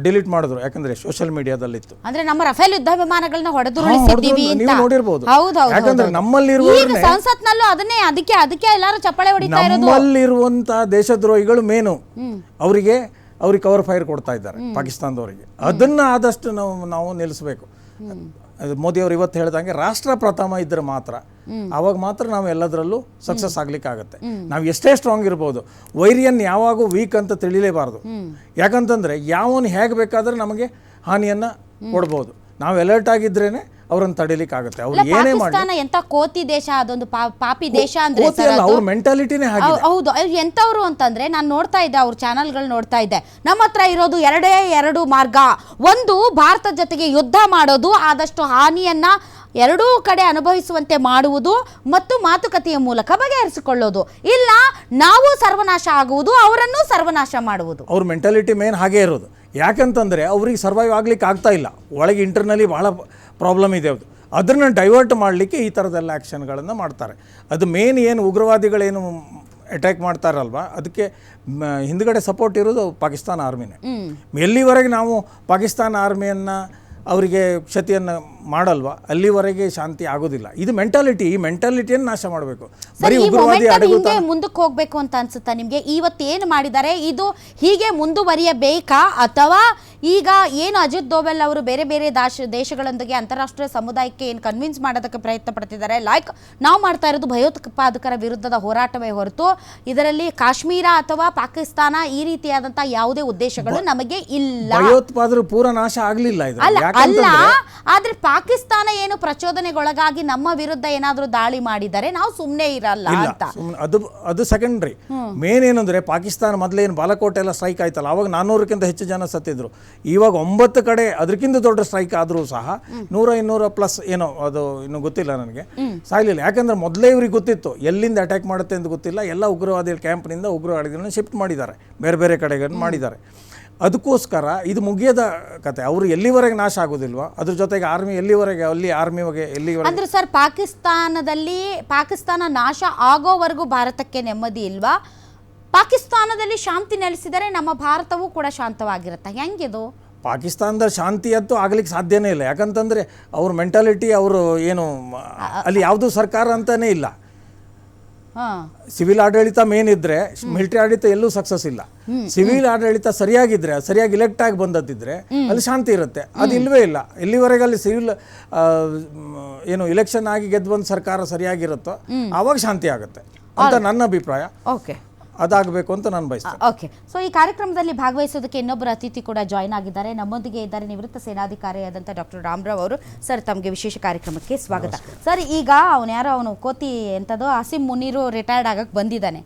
ಡಿಲೀಟ್ ಮಾಡಿದ್ರು, ಯಾಕಂದ್ರೆ ಸೋಷಿಯಲ್ ಮೀಡಿಯಾದಲ್ಲಿತ್ತು. ಅಂದ್ರೆ ನಮ್ಮ ರಫೇಲ್ ಯುದ್ಧ ವಿಮಾನಗಳನ್ನ ಹೊಡೆದುರುಳಿಸಿದ್ದೀವಿ ಅಂತ ನೀವು ನೋಡಿರಬಹುದು. ಯಾಕಂದ್ರೆ ನಮ್ಮಲ್ಲಿರುವ ಸಂಸತ್ನಲ್ಲೂ ಅದಕ್ಕೆ ಎಲ್ಲರೂ ಚಪ್ಪಾಳೆ ಹೊಡಿತಾ ಇರೋದು. ನಮ್ಮಲ್ಲಿರುವಂತ ದೇಶದ್ರೋಹಿಗಳು ಮೇನು ಅವ್ರಿಗೆ ಕವರ್ ಫೈರ್ ಕೊಡ್ತಾ ಇದ್ದಾರೆ ಪಾಕಿಸ್ತಾನದವರಿಗೆ. ಅದನ್ನ ಆದಷ್ಟು ನಾವು ನಿಲ್ಲಿಸಬೇಕು. ಮೋದಿ ಅವರು ಇವತ್ತು ಹೇಳಿದಂಗೆ ರಾಷ್ಟ್ರ ಪ್ರಥಮ ಇದ್ರೆ ಮಾತ್ರ ಆವಾಗ ಮಾತ್ರ ನಾವು ಎಲ್ಲದರಲ್ಲೂ ಸಕ್ಸಸ್ ಆಗ್ಲಿಕ್ಕೆ ಆಗುತ್ತೆ. ನಾವು ಎಷ್ಟೇ ಸ್ಟ್ರಾಂಗ್ ಇರ್ಬೋದು, ವೈರಿಯನ್ ಯಾವಾಗೂ ವೀಕ್ ಅಂತ ತಿಳಿಲೇಬಾರ್ದು. ಯಾಕಂತಂದ್ರೆ ಯಾವನು ಹೇಗೆ ಬೇಕಾದ್ರೆ ನಮಗೆ ಹಾನಿಯನ್ನ ಕೊಡ್ಬೋದು. ನಾವು ಅಲರ್ಟ್ ಆಗಿದ್ರೇನೆ ಅವರನ್ನು ತಡಿಲಿಕ್ಕೆ ಆಗುತ್ತೆ. ಅವ್ರು ಏನೇ ಮಾಡಿ ಎಂತ ಕೋತಿ ದೇಶ, ಅದೊಂದು ಪಾಪಿ ದೇಶ ಅಂದ್ರೆ ಅವ್ರ ಮೆಂಟಾಲಿಟಿನೇ ಹಾಗೆ. ಹೌದು, ಎಂತವ್ರು ಅಂತಂದ್ರೆ ನಾನು ನೋಡ್ತಾ ಇದ್ದೆ, ಅವ್ರ ಚಾನಲ್ಗಳು ನೋಡ್ತಾ ಇದ್ದೆ. ನಮ್ಮ ಹತ್ರ ಇರೋದು ಎರಡು ಮಾರ್ಗ. ಒಂದು, ಭಾರತದ ಜೊತೆಗೆ ಯುದ್ಧ ಮಾಡೋದು, ಆದಷ್ಟು ಹಾನಿಯನ್ನ ಎರಡೂ ಕಡೆ ಅನುಭವಿಸುವಂತೆ ಮಾಡುವುದು ಮತ್ತು ಮಾತುಕತೆಯ ಮೂಲಕ ಬಗೆಹರಿಸಿಕೊಳ್ಳೋದು. ಇಲ್ಲ ನಾವು ಸರ್ವನಾಶ ಆಗುವುದು, ಅವರನ್ನು ಸರ್ವನಾಶ ಮಾಡುವುದು. ಅವ್ರ ಮೆಂಟಾಲಿಟಿ ಮೇನ್ ಹಾಗೆ ಇರೋದು. ಯಾಕಂತಂದರೆ ಅವ್ರಿಗೆ ಸರ್ವೈವ್ ಆಗ್ಲಿಕ್ಕೆ ಆಗ್ತಾ ಇಲ್ಲ. ಒಳಗೆ ಇಂಟರ್ನಲಿ ಭಾಳ ಪ್ರಾಬ್ಲಮ್ ಇದೆ. ಅದನ್ನು ಡೈವರ್ಟ್ ಮಾಡಲಿಕ್ಕೆ ಈ ಥರದೆಲ್ಲ ಆ್ಯಕ್ಷನ್ಗಳನ್ನು ಮಾಡ್ತಾರೆ. ಅದು ಮೇನ್ ಏನು ಉಗ್ರವಾದಿಗಳೇನು ಅಟ್ಯಾಕ್ ಮಾಡ್ತಾರಲ್ವ, ಅದಕ್ಕೆ ಹಿಂದ್ಗಡೆ ಸಪೋರ್ಟ್ ಇರೋದು ಪಾಕಿಸ್ತಾನ ಆರ್ಮಿನೇ. ಎಲ್ಲಿವರೆಗೆ ನಾವು ಪಾಕಿಸ್ತಾನ ಆರ್ಮಿಯನ್ನು ಅವರಿಗೆ ಕ್ಷತಿಯನ್ನು ಮಾಡಲ್ವ ಅಲ್ಲಿವರೆಗೆ ಶಾಂತಿ ಆಗೋದಿಲ್ಲ. ಇದು ಮೆಂಟಾಲಿಟಿ, ಈ ಮೆಂಟಾಲಿಟಿಯನ್ನು ನಾಶ ಮಾಡಬೇಕು. ಬರೀ ಉಗ್ರವಾದಿ ಮುಂದಕ್ಕೆ ಹೋಗ್ಬೇಕು ಅಂತ ಅನ್ಸುತ್ತಾ ನಿಮಗೆ? ಇವತ್ತು ಏನು ಮಾಡಿದ್ದಾರೆ ಇದು ಹೀಗೆ ಮುಂದುವರಿಯಬೇಕಾ, ಅಥವಾ ಈಗ ಏನು ಅಜಿತ್ ದೋವಲ್ ಅವರು ಬೇರೆ ಬೇರೆ ದೇಶಗಳೊಂದಿಗೆ ಅಂತಾರಾಷ್ಟ್ರೀಯ ಸಮುದಾಯಕ್ಕೆ ಏನು ಕನ್ವಿನ್ಸ್ ಮಾಡೋದಕ್ಕೆ ಪ್ರಯತ್ನ ಪಡ್ತಿದ್ದಾರೆ, ನಾವು ಮಾಡ್ತಾ ಇರೋದು ಭಯೋತ್ಪಾದಕರ ವಿರುದ್ಧದ ಹೋರಾಟವೇ ಹೊರತು ಇದರಲ್ಲಿ ಕಾಶ್ಮೀರ ಅಥವಾ ಪಾಕಿಸ್ತಾನ ಈ ರೀತಿಯಾದಂತ ಯಾವುದೇ ಉದ್ದೇಶಗಳು ನಮಗೆ ಇಲ್ಲ. ಭಯೋತ್ಪಾದಕರು ಪೂರ ನಾಶ ಆಗಲಿಲ್ಲ ಅಲ್ಲ, ಆದ್ರೆ ಪಾಕಿಸ್ತಾನ ಏನು ಪ್ರಚೋದನೆಗೊಳಗಾಗಿ ನಮ್ಮ ವಿರುದ್ಧ ಏನಾದ್ರೂ ದಾಳಿ ಮಾಡಿದರೆ ನಾವು ಸುಮ್ಮನೆ ಇರಲ್ಲ ಅಂತ. ಅದು ಸೆಕೆಂಡ್ರಿ. ಮೇನ್ ಏನಂದ್ರೆ ಪಾಕಿಸ್ತಾನ ಮೊದಲೇನು ಬಾಲಕೋಟೆ ಎಲ್ಲ ಸ್ಟ್ರೈಕ್ ಆಯ್ತಲ್ಲ, ಅವಾಗ 400ಕ್ಕಿಂತ ಹೆಚ್ಚು ಜನ ಸತ್ತಿದ್ರು. ಇವಾಗ 9 ಕಡೆ ಅದಕ್ಕಿಂತ ದೊಡ್ಡ ಸ್ಟ್ರೈಕ್ ಆದ್ರೂ ಸಹ 100-200 ಪ್ಲಸ್ ಏನೋ, ಅದು ಇನ್ನು ಗೊತ್ತಿಲ್ಲ ನನಗೆ, ಸಾಯ್ಲಿಲ್ಲ. ಯಾಕಂದ್ರೆ ಮೊದಲೇ ಇವ್ರಿಗೆ ಗೊತ್ತಿತ್ತು ಎಲ್ಲಿಂದ ಅಟ್ಯಾಕ್ ಮಾಡುತ್ತೆ ಅಂತ ಗೊತ್ತಿಲ್ಲ. ಎಲ್ಲ ಉಗ್ರವಾದಿಗಳ ಕ್ಯಾಂಪ್ನಿಂದ ಉಗ್ರವಾದಿಗಳನ್ನ ಶಿಫ್ಟ್ ಮಾಡಿದ್ದಾರೆ, ಬೇರೆ ಬೇರೆ ಕಡೆಗಳನ್ನು ಮಾಡಿದ್ದಾರೆ. ಅದಕ್ಕೋಸ್ಕರ ಇದು ಮುಗಿಯದ ಕತೆ. ಅವರು ಎಲ್ಲಿವರೆಗೆ ನಾಶ ಆಗೋದಿಲ್ವಾ, ಅದ್ರ ಜೊತೆಗೆ ಆರ್ಮಿ ಎಲ್ಲಿವರೆಗೆ ಎಲ್ಲಿವರೆಗೆ ಅಂದ್ರೆ ಸರ್ ಪಾಕಿಸ್ತಾನ ನಾಶ ಆಗೋವರೆಗೂ ಭಾರತಕ್ಕೆ ನೆಮ್ಮದಿ ಇಲ್ವಾ? ಪಾಕಿಸ್ತಾನದಲ್ಲಿ ಶಾಂತಿ ನೆಲೆಸಿದರೆ ನಮ್ಮ ಭಾರತವೂ ಕೂಡ ಶಾಂತವಾಗಿರುತ್ತೆ. ಹೆಂಗಿದು? ಪಾಕಿಸ್ತಾನದ ಶಾಂತಿ ಅಂತೂ ಆಗ್ಲಿಕ್ಕೆ ಸಾಧ್ಯನೇ ಇಲ್ಲ. ಯಾಕಂತಂದ್ರೆ ಅವ್ರ ಮೆಂಟಾಲಿಟಿ, ಅವರು ಏನು ಅಲ್ಲಿ ಯಾವುದು ಸರ್ಕಾರ ಅಂತಾನೆ ಇಲ್ಲ. ಸಿವಿಲ್ ಆಡಳಿತ ಮೇನ್ ಇದ್ರೆ ಮಿಲಿಟರಿ ಆಡಳಿತ ಎಲ್ಲೂ ಸಕ್ಸಸ್ ಇಲ್ಲ. ಸಿವಿಲ್ ಆಡಳಿತ ಸರಿಯಾಗಿದ್ರೆ, ಸರಿಯಾಗಿ ಇಲೆಕ್ಟ್ ಆಗಿ ಬಂದದ್ದಿದ್ರೆ ಅಲ್ಲಿ ಶಾಂತಿ ಇರುತ್ತೆ. ಅದು ಇಲ್ವೇ ಇಲ್ಲ. ಇಲ್ಲಿವರೆಗೆ ಅಲ್ಲಿ ಸಿವಿಲ್ ಏನು ಇಲೆಕ್ಷನ್ ಆಗಿ ಗೆದ್ದು ಬಂದ ಸರ್ಕಾರ ಸರಿಯಾಗಿರುತ್ತೋ ಆವಾಗ ಶಾಂತಿ ಆಗುತ್ತೆ ಅಂತ ನನ್ನ ಅಭಿಪ್ರಾಯ. ಓಕೆ, ಅದಾಗಬೇಕು ಅಂತ ನಾನು ಬಯಸ್ತೇನೆ. ಓಕೆ, ಸೊ ಈ ಕಾರ್ಯಕ್ರಮದಲ್ಲಿ ಭಾಗವಹಿಸೋದಕ್ಕೆ ಇನ್ನೊಬ್ಬರು ಅತಿಥಿ ಕೂಡ ಜಾಯ್ನ್ ಆಗಿದ್ದಾರೆ. ನಮ್ಮೊಂದಿಗೆ ಇದ್ದಾರೆ ನಿವೃತ್ತ ಸೇನಾಧಿಕಾರಿಯಾದಂಥ ಡಾಕ್ಟರ್ ರಾಮರಾವ್ ಅವರು. ಸರ್, ತಮಗೆ ವಿಶೇಷ ಕಾರ್ಯಕ್ರಮಕ್ಕೆ ಸ್ವಾಗತ. ಸರ್, ಈಗ ಅವನು ಕೋತಿ ಎಂಥದ್ದು ಆಸಿಮ್ ಮುನೀರು ರಿಟೈರ್ಡ್ ಆಗಕ್ಕೆ ಬಂದಿದ್ದಾನೆ.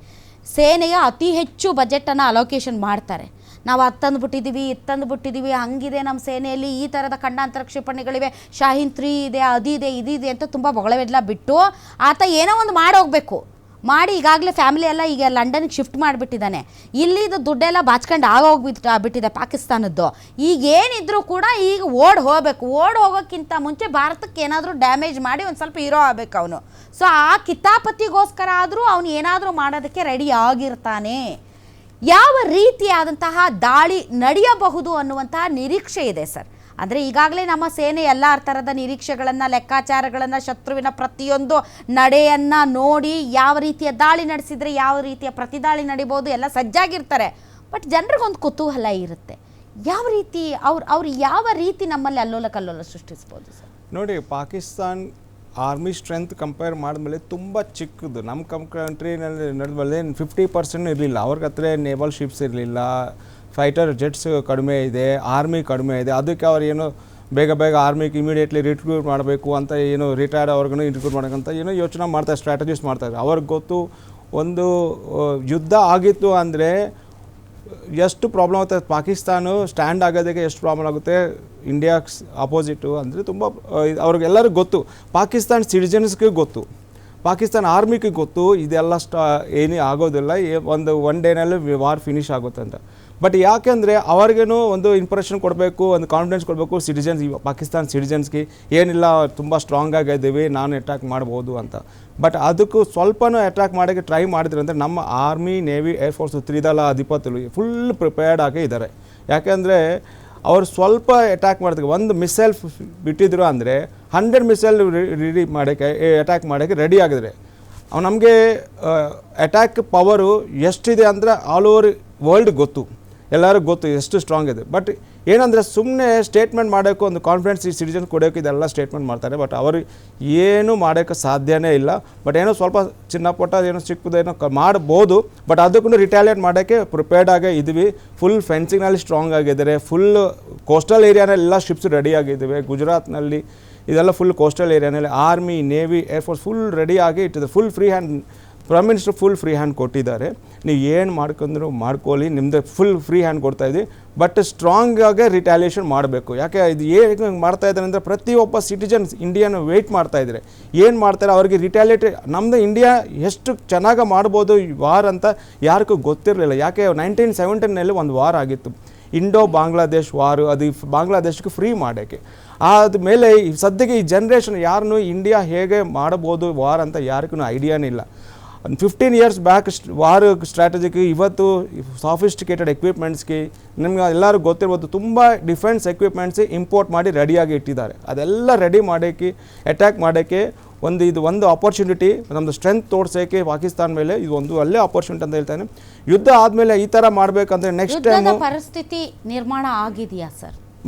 ಸೇನೆಯ ಅತಿ ಹೆಚ್ಚು ಬಜೆಟನ್ನು ಅಲೋಕೇಶನ್ ಮಾಡ್ತಾರೆ. ನಾವು ಅದು ತಂದುಬಿಟ್ಟಿದ್ದೀವಿ, ಇದು ತಂದುಬಿಟ್ಟಿದ್ದೀವಿ, ಹಂಗಿದೆ ನಮ್ಮ ಸೇನೆಯಲ್ಲಿ, ಈ ಥರದ ಖಂಡಾಂತರ ಕ್ಷಿಪಣಿಗಳಿವೆ, ಶಾಹೀನ್ 3 ಇದೆ, ಅದಿದೆ ಇದಿದೆ ಅಂತ ತುಂಬ ಬೊಗಳವೆಲ್ಲ ಬಿಟ್ಟು ಆತ ಏನೋ ಒಂದು ಮಾಡೋಗಬೇಕು ಮಾಡಿ ಈಗಾಗಲೇ ಫ್ಯಾಮಿಲಿ ಎಲ್ಲ ಈಗ ಲಂಡನ್ಗೆ ಶಿಫ್ಟ್ ಮಾಡಿಬಿಟ್ಟಿದ್ದಾನೆ. ಇಲ್ಲಿದು ದುಡ್ಡೆಲ್ಲ ಬಾಚ್ಕೊಂಡು ಬಿಟ್ಟಿದೆ ಪಾಕಿಸ್ತಾನದ್ದು. ಈಗ ಏನಿದ್ರು ಕೂಡ ಈಗ ಓಡ್ ಹೋಗೋಕ್ಕಿಂತ ಮುಂಚೆ ಭಾರತಕ್ಕೆ ಏನಾದರೂ ಡ್ಯಾಮೇಜ್ ಮಾಡಿ ಒಂದು ಸ್ವಲ್ಪ ಹೀರೋ ಆಗಬೇಕು ಅವನು. ಸೊ ಆ ಕಿತಾಪತಿಗೋಸ್ಕರ ಆದರೂ ಅವನು ಏನಾದರೂ ಮಾಡೋದಕ್ಕೆ ರೆಡಿ ಆಗಿರ್ತಾನೆ. ಯಾವ ರೀತಿಯಾದಂತಹ ದಾಳಿ ನಡೆಯಬಹುದು ಅನ್ನುವಂತಹ ನಿರೀಕ್ಷೆ ಇದೆ ಸರ್? ಅಂದರೆ ಈಗಾಗಲೇ ನಮ್ಮ ಸೇನೆ ಎಲ್ಲ ಥರದ ನಿರೀಕ್ಷೆಗಳನ್ನು, ಲೆಕ್ಕಾಚಾರಗಳನ್ನು, ಶತ್ರುವಿನ ಪ್ರತಿಯೊಂದು ನಡೆಯನ್ನು ನೋಡಿ ಯಾವ ರೀತಿಯ ದಾಳಿ ನಡೆಸಿದರೆ ಯಾವ ರೀತಿಯ ಪ್ರತಿದಾಳಿ ನಡಿಬೋದು ಎಲ್ಲ ಸಜ್ಜಾಗಿರ್ತಾರೆ. ಬಟ್ ಜನರಿಗೊಂದು ಕುತೂಹಲ ಇರುತ್ತೆ, ಯಾವ ರೀತಿ ಅವ್ರು ಯಾವ ರೀತಿ ನಮ್ಮಲ್ಲಿ ಅಲ್ಲೋಲ ಕಲ್ಲೋಲ ಸೃಷ್ಟಿಸ್ಬೋದು ಸರ್? ನೋಡಿ, ಪಾಕಿಸ್ತಾನ್ ಆರ್ಮಿ ಸ್ಟ್ರೆಂತ್ ಕಂಪೇರ್ ಮಾಡಿದ್ಮೇಲೆ ತುಂಬ ಚಿಕ್ಕದು. ನಮ್ಮ ಕಂಟ್ರಿನಲ್ಲಿ ನಡೆದ್ಮೇಲೆ 50% ಇರಲಿಲ್ಲ. ಅವ್ರಿಗೆ ಹತ್ರ ನೇವಲ್ ಶಿಪ್ಸ್ ಇರಲಿಲ್ಲ, ಫೈಟರ್ ಜೆಟ್ಸ್ ಕಡಿಮೆ ಇದೆ, ಆರ್ಮಿ ಕಡಿಮೆ ಇದೆ. ಅದಕ್ಕೆ ಅವ್ರು ಏನು ಬೇಗ ಆರ್ಮಿಗೆ ಇಮಿಡಿಯೇಟ್ಲಿ ರಿಕ್ರೂಟ್ ಮಾಡಬೇಕು ಅಂತ ಏನು ರಿಟೈರ್ಡ್ ಅವ್ರಿಗೂ ರಿಕ್ರೂಟ್ ಮಾಡೋಕ್ಕಂತ ಏನೋ ಯೋಚನೆ ಮಾಡ್ತಾರೆ, ಸ್ಟ್ರಾಟಜೀಸ್ ಮಾಡ್ತಾರೆ. ಅವ್ರಿಗೆ ಗೊತ್ತು ಒಂದು ಯುದ್ಧ ಆಗಿತ್ತು ಅಂದರೆ ಎಷ್ಟು ಪ್ರಾಬ್ಲಮ್ ಆಗುತ್ತೆ. ಪಾಕಿಸ್ತಾನ ಸ್ಟ್ಯಾಂಡ್ ಆಗೋದಕ್ಕೆ ಎಷ್ಟು ಪ್ರಾಬ್ಲಮ್ ಆಗುತ್ತೆ ಇಂಡಿಯಾ ಅಪೋಸಿಟು ಅಂದರೆ ತುಂಬ ಅವ್ರಿಗೆಲ್ಲರಿಗೂ ಗೊತ್ತು. ಪಾಕಿಸ್ತಾನ್ ಸಿಟಿಜನ್ಸ್ಗೆ ಗೊತ್ತು, ಪಾಕಿಸ್ತಾನ ಆರ್ಮಿಗೆ ಗೊತ್ತು ಇದೆಲ್ಲ ಏನೇ ಆಗೋದಿಲ್ಲ, ಒನ್ ಡೇನಲ್ಲಿ ವಾರ್ ಫಿನಿಶ್ ಆಗುತ್ತೆ ಅಂತ. ಬಟ್ ಯಾಕೆಂದರೆ ಅವ್ರಿಗೇನು ಒಂದು ಇಂಪ್ರೆಷನ್ ಕೊಡಬೇಕು, ಒಂದು ಕಾನ್ಫಿಡೆನ್ಸ್ ಕೊಡಬೇಕು ಸಿಟಿಜನ್ಸ್, ಪಾಕಿಸ್ತಾನ್ ಸಿಟಿಜನ್ಸ್ಗೆ ಏನಿಲ್ಲ ತುಂಬ ಸ್ಟ್ರಾಂಗ್ ಆಗಿದ್ದೀವಿ, ನಾನು ಅಟ್ಯಾಕ್ ಮಾಡ್ಬೋದು ಅಂತ. ಬಟ್ ಅದಕ್ಕೂ ಸ್ವಲ್ಪನೂ ಅಟ್ಯಾಕ್ ಮಾಡೋಕ್ಕೆ ಟ್ರೈ ಮಾಡಿದ್ರೆ ಅಂದರೆ ನಮ್ಮ ಆರ್ಮಿ, ನೇವಿ, ಏರ್ಫೋರ್ಸ್, ತ್ರಿದಳ ಅಧಿಪತಿಗಳು ಫುಲ್ ಪ್ರಿಪೇರ್ಡ್ ಆಗೇ ಇದ್ದಾರೆ. ಯಾಕೆಂದರೆ ಅವ್ರು ಸ್ವಲ್ಪ ಅಟ್ಯಾಕ್ ಮಾಡೋದಕ್ಕೆ ಒಂದು ಮಿಸೈಲ್ ಬಿಟ್ಟಿದ್ರು ಅಂದರೆ 100 ಮಿಸೈಲ್ ರೆಡಿ ಮಾಡೋಕ್ಕೆ ಅಟ್ಯಾಕ್ ಮಾಡೋಕ್ಕೆ ರೆಡಿ ಆಗಿದ್ರೆ ನಮಗೆ ಅಟ್ಯಾಕ್ ಪವರು ಎಷ್ಟಿದೆ ಅಂದರೆ ಆಲ್ ಓವರ್ ವರ್ಲ್ಡ್ ಗೊತ್ತು, ಎಲ್ಲರಿಗೂ ಗೊತ್ತು ಎಷ್ಟು ಸ್ಟ್ರಾಂಗ್ ಇದೆ. ಬಟ್ ಏನಂದರೆ ಸುಮ್ಮನೆ ಸ್ಟೇಟ್ಮೆಂಟ್ ಮಾಡೋಕ್ಕೂ ಒಂದು ಕಾನ್ಫಿಡೆನ್ಸ್ ಈ ಸಿಟಿಜನ್ ಕೊಡೋಕ್ಕೆ ಇದೆಲ್ಲ ಸ್ಟೇಟ್ಮೆಂಟ್ ಮಾಡ್ತಾರೆ. ಬಟ್ ಅವರು ಏನು ಮಾಡೋಕ್ಕೆ ಸಾಧ್ಯನೇ ಇಲ್ಲ. ಬಟ್ ಏನೋ ಸ್ವಲ್ಪ ಚಿನ್ನ ಪುಟ್ಟ ಏನೋ ಚಿಕ್ಕದೇನೋ ಮಾಡ್ಬೋದು, ಬಟ್ ಅದಕ್ಕೂ ರಿಟ್ಯಾಲಿಯೇಟ್ ಮಾಡೋಕ್ಕೆ ಪ್ರಿಪೇರ್ಡ್ ಆಗೇ ಇದ್ವಿ. ಫುಲ್ ಫೆನ್ಸಿಂಗ್ನಲ್ಲಿ ಸ್ಟ್ರಾಂಗ್ ಆಗಿದ್ದಾರೆ, ಫುಲ್ ಕೋಸ್ಟಲ್ ಏರಿಯಾನೆಲ್ಲ ಶಿಪ್ಸ್ ರೆಡಿ ಆಗಿದ್ದಾವೆ. ಗುಜರಾತ್ನಲ್ಲಿ ಇದೆಲ್ಲ ಫುಲ್ ಕೋಸ್ಟಲ್ ಏರಿಯಾನಲ್ಲಿ army, navy, air force full ready ಆಗಿ ಇಟ್ಟಿದ್ದಾರೆ. Full free hand, prime minister full free hand ಕೊಟ್ಟಿದ್ದಾರೆ. ನೀವು ಏನು ಮಾಡ್ಕೊಂಡ್ರು ಮಾಡ್ಕೊಳ್ಳಿ, ನಿಮ್ಮದು ಫುಲ್ ಫ್ರೀ ಹ್ಯಾಂಡ್ ಕೊಡ್ತಾಯಿದ್ವಿ. ಬಟ್ ಸ್ಟ್ರಾಂಗಾಗಿ ರಿಟ್ಯಾಲಿಯೇಷನ್ ಮಾಡಬೇಕು. ಯಾಕೆ ಇದು ಏನು ಮಾಡ್ತಾ ಇದ್ದಾರೆ ಅಂದರೆ ಪ್ರತಿಯೊಬ್ಬ ಸಿಟಿಜನ್ಸ್ ಇಂಡಿಯಾನ ವೆಯ್ಟ್ ಮಾಡ್ತಾಯಿದ್ದಾರೆ, ಏನು ಮಾಡ್ತಾರೆ ಅವ್ರಿಗೆ ರಿಟ್ಯಾಲಿಯೇಟ್. ನಮ್ಮದು ಇಂಡಿಯಾ ಎಷ್ಟು ಚೆನ್ನಾಗಿ ಮಾಡ್ಬೋದು ಈ ವಾರ್ ಅಂತ ಯಾರಿಗೂ ಗೊತ್ತಿರಲಿಲ್ಲ. ಯಾಕೆ 1917ನಲ್ಲಿ ಒಂದು ವಾರ್ ಆಗಿತ್ತು, ಇಂಡೋ ಬಾಂಗ್ಲಾದೇಶ್ ವಾರು. ಅದು ಬಾಂಗ್ಲಾದೇಶಕ್ಕೆ ಫ್ರೀ ಮಾಡೋಕ್ಕೆ. ಆದಮೇಲೆ ಸದ್ಯಕ್ಕೆ ಈ ಜನ್ರೇಷನ್ ಯಾರನ್ನೂ ಇಂಡಿಯಾ ಹೇಗೆ ಮಾಡ್ಬೋದು ವಾರ್ ಅಂತ ಯಾರಿಗೂ ಐಡಿಯಾನೇ ಇಲ್ಲ. 15 years ಬ್ಯಾಕ್ ವಾರ್ ಸ್ಟ್ರಾಟಜಿಗೆ ಇವತ್ತು ಸಾಫಿಸ್ಟಿಕೇಟೆಡ್ ಎಕ್ವಿಪ್ಮೆಂಟ್ಸ್ಗೆ ನಿಮ್ಗೆ ಎಲ್ಲರೂ ಗೊತ್ತಿರ್ಬೋದು, ತುಂಬ ಡಿಫೆನ್ಸ್ ಎಕ್ವಿಪ್ಮೆಂಟ್ಸ್ ಇಂಪೋರ್ಟ್ ಮಾಡಿ ರೆಡಿಯಾಗಿ ಇಟ್ಟಿದ್ದಾರೆ. ಅದೆಲ್ಲ ರೆಡಿ ಮಾಡೋಕ್ಕೆ, ಅಟ್ಯಾಕ್ ಮಾಡೋಕ್ಕೆ ಇದು ಒಂದು ಆಪರ್ಚುನಿಟಿ, ನಮ್ಮದು ಸ್ಟ್ರೆಂತ್ ತೋರ್ಸೋಕ್ಕೆ ಪಾಕಿಸ್ತಾನ ಮೇಲೆ ಇದು ಒಂದು ಒಳ್ಳೆ ಆಪರ್ಚುನಿಟಿ ಅಂತ ಹೇಳ್ತಾನೆ. ಯುದ್ಧ ಆದಮೇಲೆ ಈ ಥರ ಮಾಡಬೇಕಂದ್ರೆ ನೆಕ್ಸ್ಟ್ ಟೈಮ್ ಪರಿಸ್ಥಿತಿ ನಿರ್ಮಾಣ ಆಗಿದೆಯಾ ಸರ್?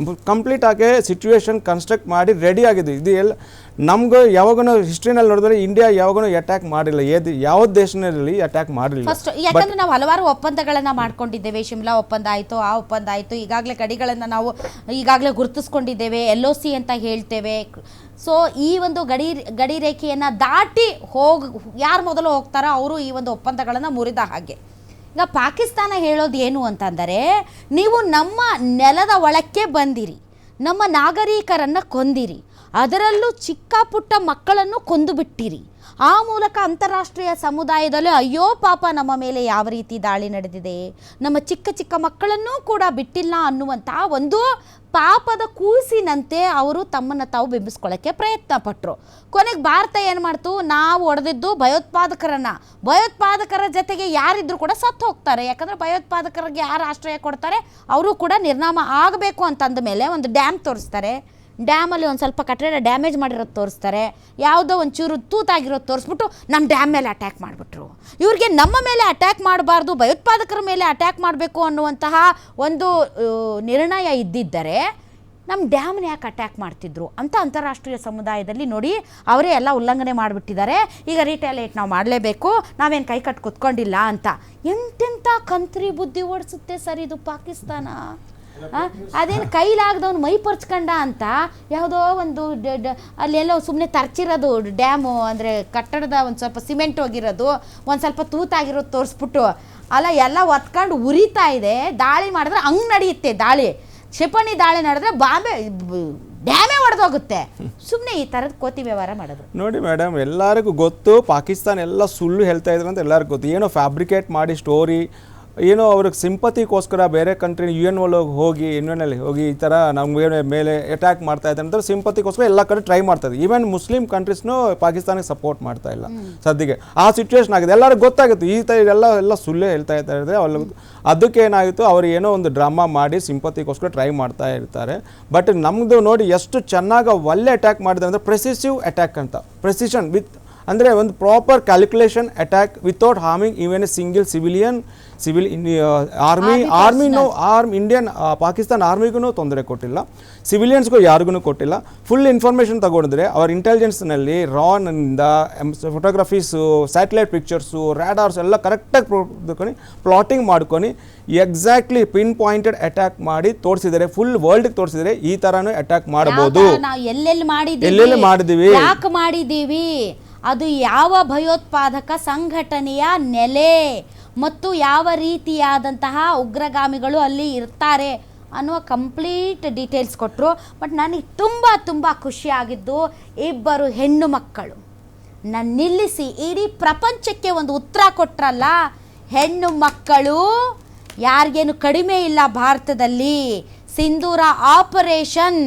ಕಂಪ್ಲೀಟ್ ಆಗಿ ಸಿಚುವೇಶನ್ ಕನ್ಸ್ಟ್ರಕ್ಟ್ ಮಾಡಿ ರೆಡಿ ಆಗಿದೆ. ಇದು ಎಲ್ಲ ನಮ್ಗೆ ಯಾವಾಗೂ ಹಿಸ್ಟ್ರಿನಲ್ಲಿ ನೋಡಿದ್ರೆ ಇಂಡಿಯಾ ಯಾವಾಗೂ ಅಟ್ಯಾಕ್ ಮಾಡಿಲ್ಲ, ಯಾವ ದೇಶದಲ್ಲಿ ಅಟ್ಯಾಕ್ ಮಾಡಲಿಲ್ಲ. ಫಸ್ಟ್ ಯಾಕಂದ್ರೆ ನಾವು ಹಲವಾರು ಒಪ್ಪಂದಗಳನ್ನು ಮಾಡ್ಕೊಂಡಿದ್ದೇವೆ. ಶಿಮ್ಲಾ ಒಪ್ಪಂದ ಆಯಿತು, ಆ ಒಪ್ಪಂದ ಆಯಿತು, ಈಗಾಗಲೇ ಗಡಿಗಳನ್ನು ನಾವು ಈಗಾಗಲೇ ಗುರುತಿಸ್ಕೊಂಡಿದ್ದೇವೆ, LOC ಅಂತ ಹೇಳ್ತೇವೆ. ಸೊ ಈ ಒಂದು ಗಡಿ ರೇಖೆಯನ್ನು ದಾಟಿ ಯಾರು ಮೊದಲು ಹೋಗ್ತಾರೋ ಅವರು ಈ ಒಂದು ಒಪ್ಪಂದಗಳನ್ನು ಮುರಿದ ಹಾಗೆ. ಈಗ ಪಾಕಿಸ್ತಾನ ಹೇಳೋದು ಏನು ಅಂತಂದರೆ, ನೀವು ನಮ್ಮ ನೆಲದ ಒಳಕ್ಕೆ ಬಂದಿರಿ, ನಮ್ಮ ನಾಗರಿಕರನ್ನು ಕೊಂದಿರಿ, ಅದರಲ್ಲೂ ಚಿಕ್ಕ ಪುಟ್ಟ ಮಕ್ಕಳನ್ನು ಕೊಂದು ಬಿಟ್ಟಿರಿ. ಆ ಮೂಲಕ ಅಂತಾರಾಷ್ಟ್ರೀಯ ಸಮುದಾಯದಲ್ಲಿ ಅಯ್ಯೋ ಪಾಪ ನಮ್ಮ ಮೇಲೆ ಯಾವ ರೀತಿ ದಾಳಿ ನಡೆದಿದೆ, ನಮ್ಮ ಚಿಕ್ಕ ಚಿಕ್ಕ ಮಕ್ಕಳನ್ನೂ ಕೂಡ ಬಿಟ್ಟಿಲ್ಲ ಅನ್ನುವಂಥ ಒಂದು ಪಾಪದ ಕೂಸಿನಂತೆ ಅವರು ತಮ್ಮನ್ನು ತಾವು ಬಿಂಬಿಸ್ಕೊಳ್ಳೋಕ್ಕೆ ಪ್ರಯತ್ನ ಪಟ್ಟರು. ಕೊನೆಗೆ ಭಾರತ ಏನು ಮಾಡ್ತು, ನಾವು ಹೊಡೆದಿದ್ದು ಭಯೋತ್ಪಾದಕರ ಜೊತೆಗೆ ಯಾರಿದ್ರು ಕೂಡ ಸತ್ತು ಹೋಗ್ತಾರೆ. ಯಾಕಂದರೆ ಭಯೋತ್ಪಾದಕರಿಗೆ ಯಾರು ಆಶ್ರಯ ಕೊಡ್ತಾರೆ ಅವರು ಕೂಡ ನಿರ್ನಾಮ ಆಗಬೇಕು ಅಂತಂದ ಮೇಲೆ ಒಂದು ಡ್ಯಾಮ್ ತೋರಿಸ್ತಾರೆ. ಡ್ಯಾಮಲ್ಲಿ ಒಂದು ಸ್ವಲ್ಪ ಕಟ್ಟಡ ಡ್ಯಾಮೇಜ್ ಮಾಡಿರೋದು ತೋರಿಸ್ತಾರೆ, ಯಾವುದೋ ಒಂಚೂರು ತೂತಾಗಿರೋದು ತೋರಿಸ್ಬಿಟ್ಟು ನಮ್ಮ ಡ್ಯಾಮ್ ಮೇಲೆ ಅಟ್ಯಾಕ್ ಮಾಡಿಬಿಟ್ರು. ಇವ್ರಿಗೆ ನಮ್ಮ ಮೇಲೆ ಅಟ್ಯಾಕ್ ಮಾಡಬಾರ್ದು, ಭಯೋತ್ಪಾದಕರ ಮೇಲೆ ಅಟ್ಯಾಕ್ ಮಾಡಬೇಕು ಅನ್ನುವಂತಹ ಒಂದು ನಿರ್ಣಯ ಇದ್ದಿದ್ದರೆ ನಮ್ಮ ಡ್ಯಾಮ್ನ ಯಾಕೆ ಅಟ್ಯಾಕ್ ಮಾಡ್ತಿದ್ರು ಅಂತ ಅಂತಾರಾಷ್ಟ್ರೀಯ ಸಮುದಾಯದಲ್ಲಿ ನೋಡಿ ಅವರೇ ಎಲ್ಲ ಉಲ್ಲಂಘನೆ ಮಾಡಿಬಿಟ್ಟಿದ್ದಾರೆ. ಈಗ ರಿಟಾಲಿಯೇಟ್ ನಾವು ಮಾಡಲೇಬೇಕು, ನಾವೇನು ಕೈ ಕಟ್ಟು ಕೂತ್ಕೊಂಡಿಲ್ಲ ಅಂತ. ಎಂತೆಂಥ ಕಂತ್ರಿ ಬುದ್ಧಿ ಓಡಿಸುತ್ತೆ ಸರ್ ಇದು ಪಾಕಿಸ್ತಾನ. ಅದೇನು ಕೈಲಾಗದವ್ನು ಮೈ ಪರ್ಚ್ಕೊಂಡ ಅಂತ ಯಾವುದೋ ಒಂದು ಅಲ್ಲೆಲ್ಲೋ ಸುಮ್ಮನೆ ತರ್ಚಿರೋದು ಡ್ಯಾಮು ಅಂದರೆ ಕಟ್ಟಡದ ಒಂದು ಸ್ವಲ್ಪ ಸಿಮೆಂಟ್ ಹೋಗಿರೋದು, ಒಂದು ಸ್ವಲ್ಪ ತೂತಾಗಿರೋದು ತೋರಿಸ್ಬಿಟ್ಟು ಅಲ್ಲ ಎಲ್ಲ ಒತ್ಕೊಂಡು ಉರಿತಾ ಇದೆ. ದಾಳಿ ಮಾಡಿದ್ರೆ ಹಂಗೆ ನಡೆಯುತ್ತೆ ದಾಳಿ, ಕ್ಷಿಪಣಿ ದಾಳಿ ನಡೆದ್ರೆ ಬಾಂಬೆ ಡ್ಯಾಮೇ ಹೊಡೆದೋಗುತ್ತೆ. ಸುಮ್ಮನೆ ಈ ಥರದ ಕೋತಿ ವ್ಯವಹಾರ ಮಾಡೋದು. ನೋಡಿ ಮೇಡಮ್, ಎಲ್ಲರಿಗೂ ಗೊತ್ತು ಪಾಕಿಸ್ತಾನ ಎಲ್ಲ ಸುಳ್ಳು ಹೇಳ್ತಾ ಇದ್ರು ಅಂತ ಎಲ್ಲರಿಗೂ ಗೊತ್ತು. ಏನೋ ಫ್ಯಾಬ್ರಿಕೇಟ್ ಮಾಡಿ ಸ್ಟೋರಿ, ಏನೋ ಅವ್ರಿಗೆ ಸಿಂಪತಿಗೋಸ್ಕರ ಬೇರೆ ಕಂಟ್ರಿ UN ಒಳಗೆ ಹೋಗಿ UN ಹೋಗಿ ಈ ಥರ ನಮಗೆ ಮೇಲೆ ಅಟ್ಯಾಕ್ ಮಾಡ್ತಾ ಇದ್ದಾರೆ ಅಂತ ಸಿಂಪತಿಗೋಸ್ಕರ ಎಲ್ಲ ಕಡೆ ಟ್ರೈ ಮಾಡ್ತಾ ಇದ್ದಾರೆ. ಈವನ್ ಮುಸ್ಲಿಂ ಕಂಟ್ರೀಸ್ನೂ ಪಾಕಿಸ್ತಾನಕ್ಕೆ ಸಪೋರ್ಟ್ ಮಾಡ್ತಾ ಇಲ್ಲ ಸದ್ಯಕ್ಕೆ. ಆ ಸಿಚುವೇಶನ್ ಆಗಿದೆ, ಎಲ್ಲರಿಗೂ ಗೊತ್ತಾಗುತ್ತೆ ಈ ಥರ ಎಲ್ಲ ಸುಳ್ಳೇ ಹೇಳ್ತಾ ಇದ್ದಾರೆ. ಅದಕ್ಕೆ ಏನಾಗಿತ್ತು, ಅವರು ಏನೋ ಒಂದು ಡ್ರಾಮಾ ಮಾಡಿ ಸಿಂಪತಿಗೋಸ್ಕರ ಟ್ರೈ ಮಾಡ್ತಾ ಇರ್ತಾರೆ. ಬಟ್ ನಮ್ಮದು ನೋಡಿ ಎಷ್ಟು ಚೆನ್ನಾಗಿ ಒಳ್ಳೆ ಅಟ್ಯಾಕ್ ಮಾಡಿದೆ ಅಂದರೆ ಪ್ರೆಸಿಸಿವ್ ಅಟ್ಯಾಕ್ ಅಂತ. ಪ್ರೆಸಿಷನ್ ವಿತ್ ಅಂದರೆ ಒಂದು proper calculation attack without harming even a single civil Indian Pakistan ಆರ್ಮಿಗೂ ತೊಂದರೆ ಕೊಟ್ಟಿಲ್ಲ, ಸಿವಿಲಿಯನ್ಸ್ಗೂ ಯಾರಿಗೂ ಕೊಟ್ಟಿಲ್ಲ. ಫುಲ್ ಇನ್ಫಾರ್ಮೇಷನ್ ತಗೊಂಡಿದ್ರೆ ಅವ್ರ ಇಂಟೆಲಿಜೆನ್ಸ್ನಲ್ಲಿ ರಾನಿಂದ ಫೋಟೋಗ್ರಫೀಸು, ಸ್ಯಾಟಲೈಟ್ ಪಿಕ್ಚರ್ಸು, ರ್ಯಾಡಾರ್ಸ್ ಎಲ್ಲ ಕರೆಕ್ಟಾಗಿ ಪ್ಲಾಟಿಂಗ್ ಮಾಡ್ಕೊಂಡು ಎಕ್ಸಾಕ್ಟ್ಲಿ ಪಿನ್ ಪಾಯಿಂಟೆಡ್ ಅಟ್ಯಾಕ್ ಮಾಡಿ ತೋರಿಸಿದರೆ, ಫುಲ್ ವರ್ಲ್ಡ್ಗೆ ತೋರಿಸಿದರೆ ಈ ಥರನೂ ಅಟ್ಯಾಕ್ ಮಾಡಬಹುದು. ಎಲ್ಲೆಲ್ಲಿ ಮಾಡಿದ್ದೀವಿ, ಯಾಕೆ ಮಾಡಿದ್ದೀವಿ, ಅದು ಯಾವ ಭಯೋತ್ಪಾದಕ ಸಂಘಟನೆಯ ನೆಲೆ ಮತ್ತು ಯಾವ ರೀತಿಯಾದಂತಹ ಉಗ್ರಗಾಮಿಗಳು ಅಲ್ಲಿ ಇರ್ತಾರೆ ಅನ್ನುವ ಕಂಪ್ಲೀಟ್ ಡೀಟೇಲ್ಸ್ ಕೊಟ್ಟರು. ಬಟ್ ನನಗೆ ತುಂಬ ಖುಷಿಯಾಗಿದ್ದು ಇಬ್ಬರು ಹೆಣ್ಣು ಮಕ್ಕಳು ನಾನು ನಿಲ್ಲಿಸಿ ಇಡೀ ಪ್ರಪಂಚಕ್ಕೆ ಒಂದು ಉತ್ತರ ಕೊಟ್ರಲ್ಲ. ಹೆಣ್ಣು ಮಕ್ಕಳು ಯಾರಿಗೇನು ಕಡಿಮೆ ಇಲ್ಲ ಭಾರತದಲ್ಲಿ. ಸಿಂಧೂರ ಆಪರೇಷನ್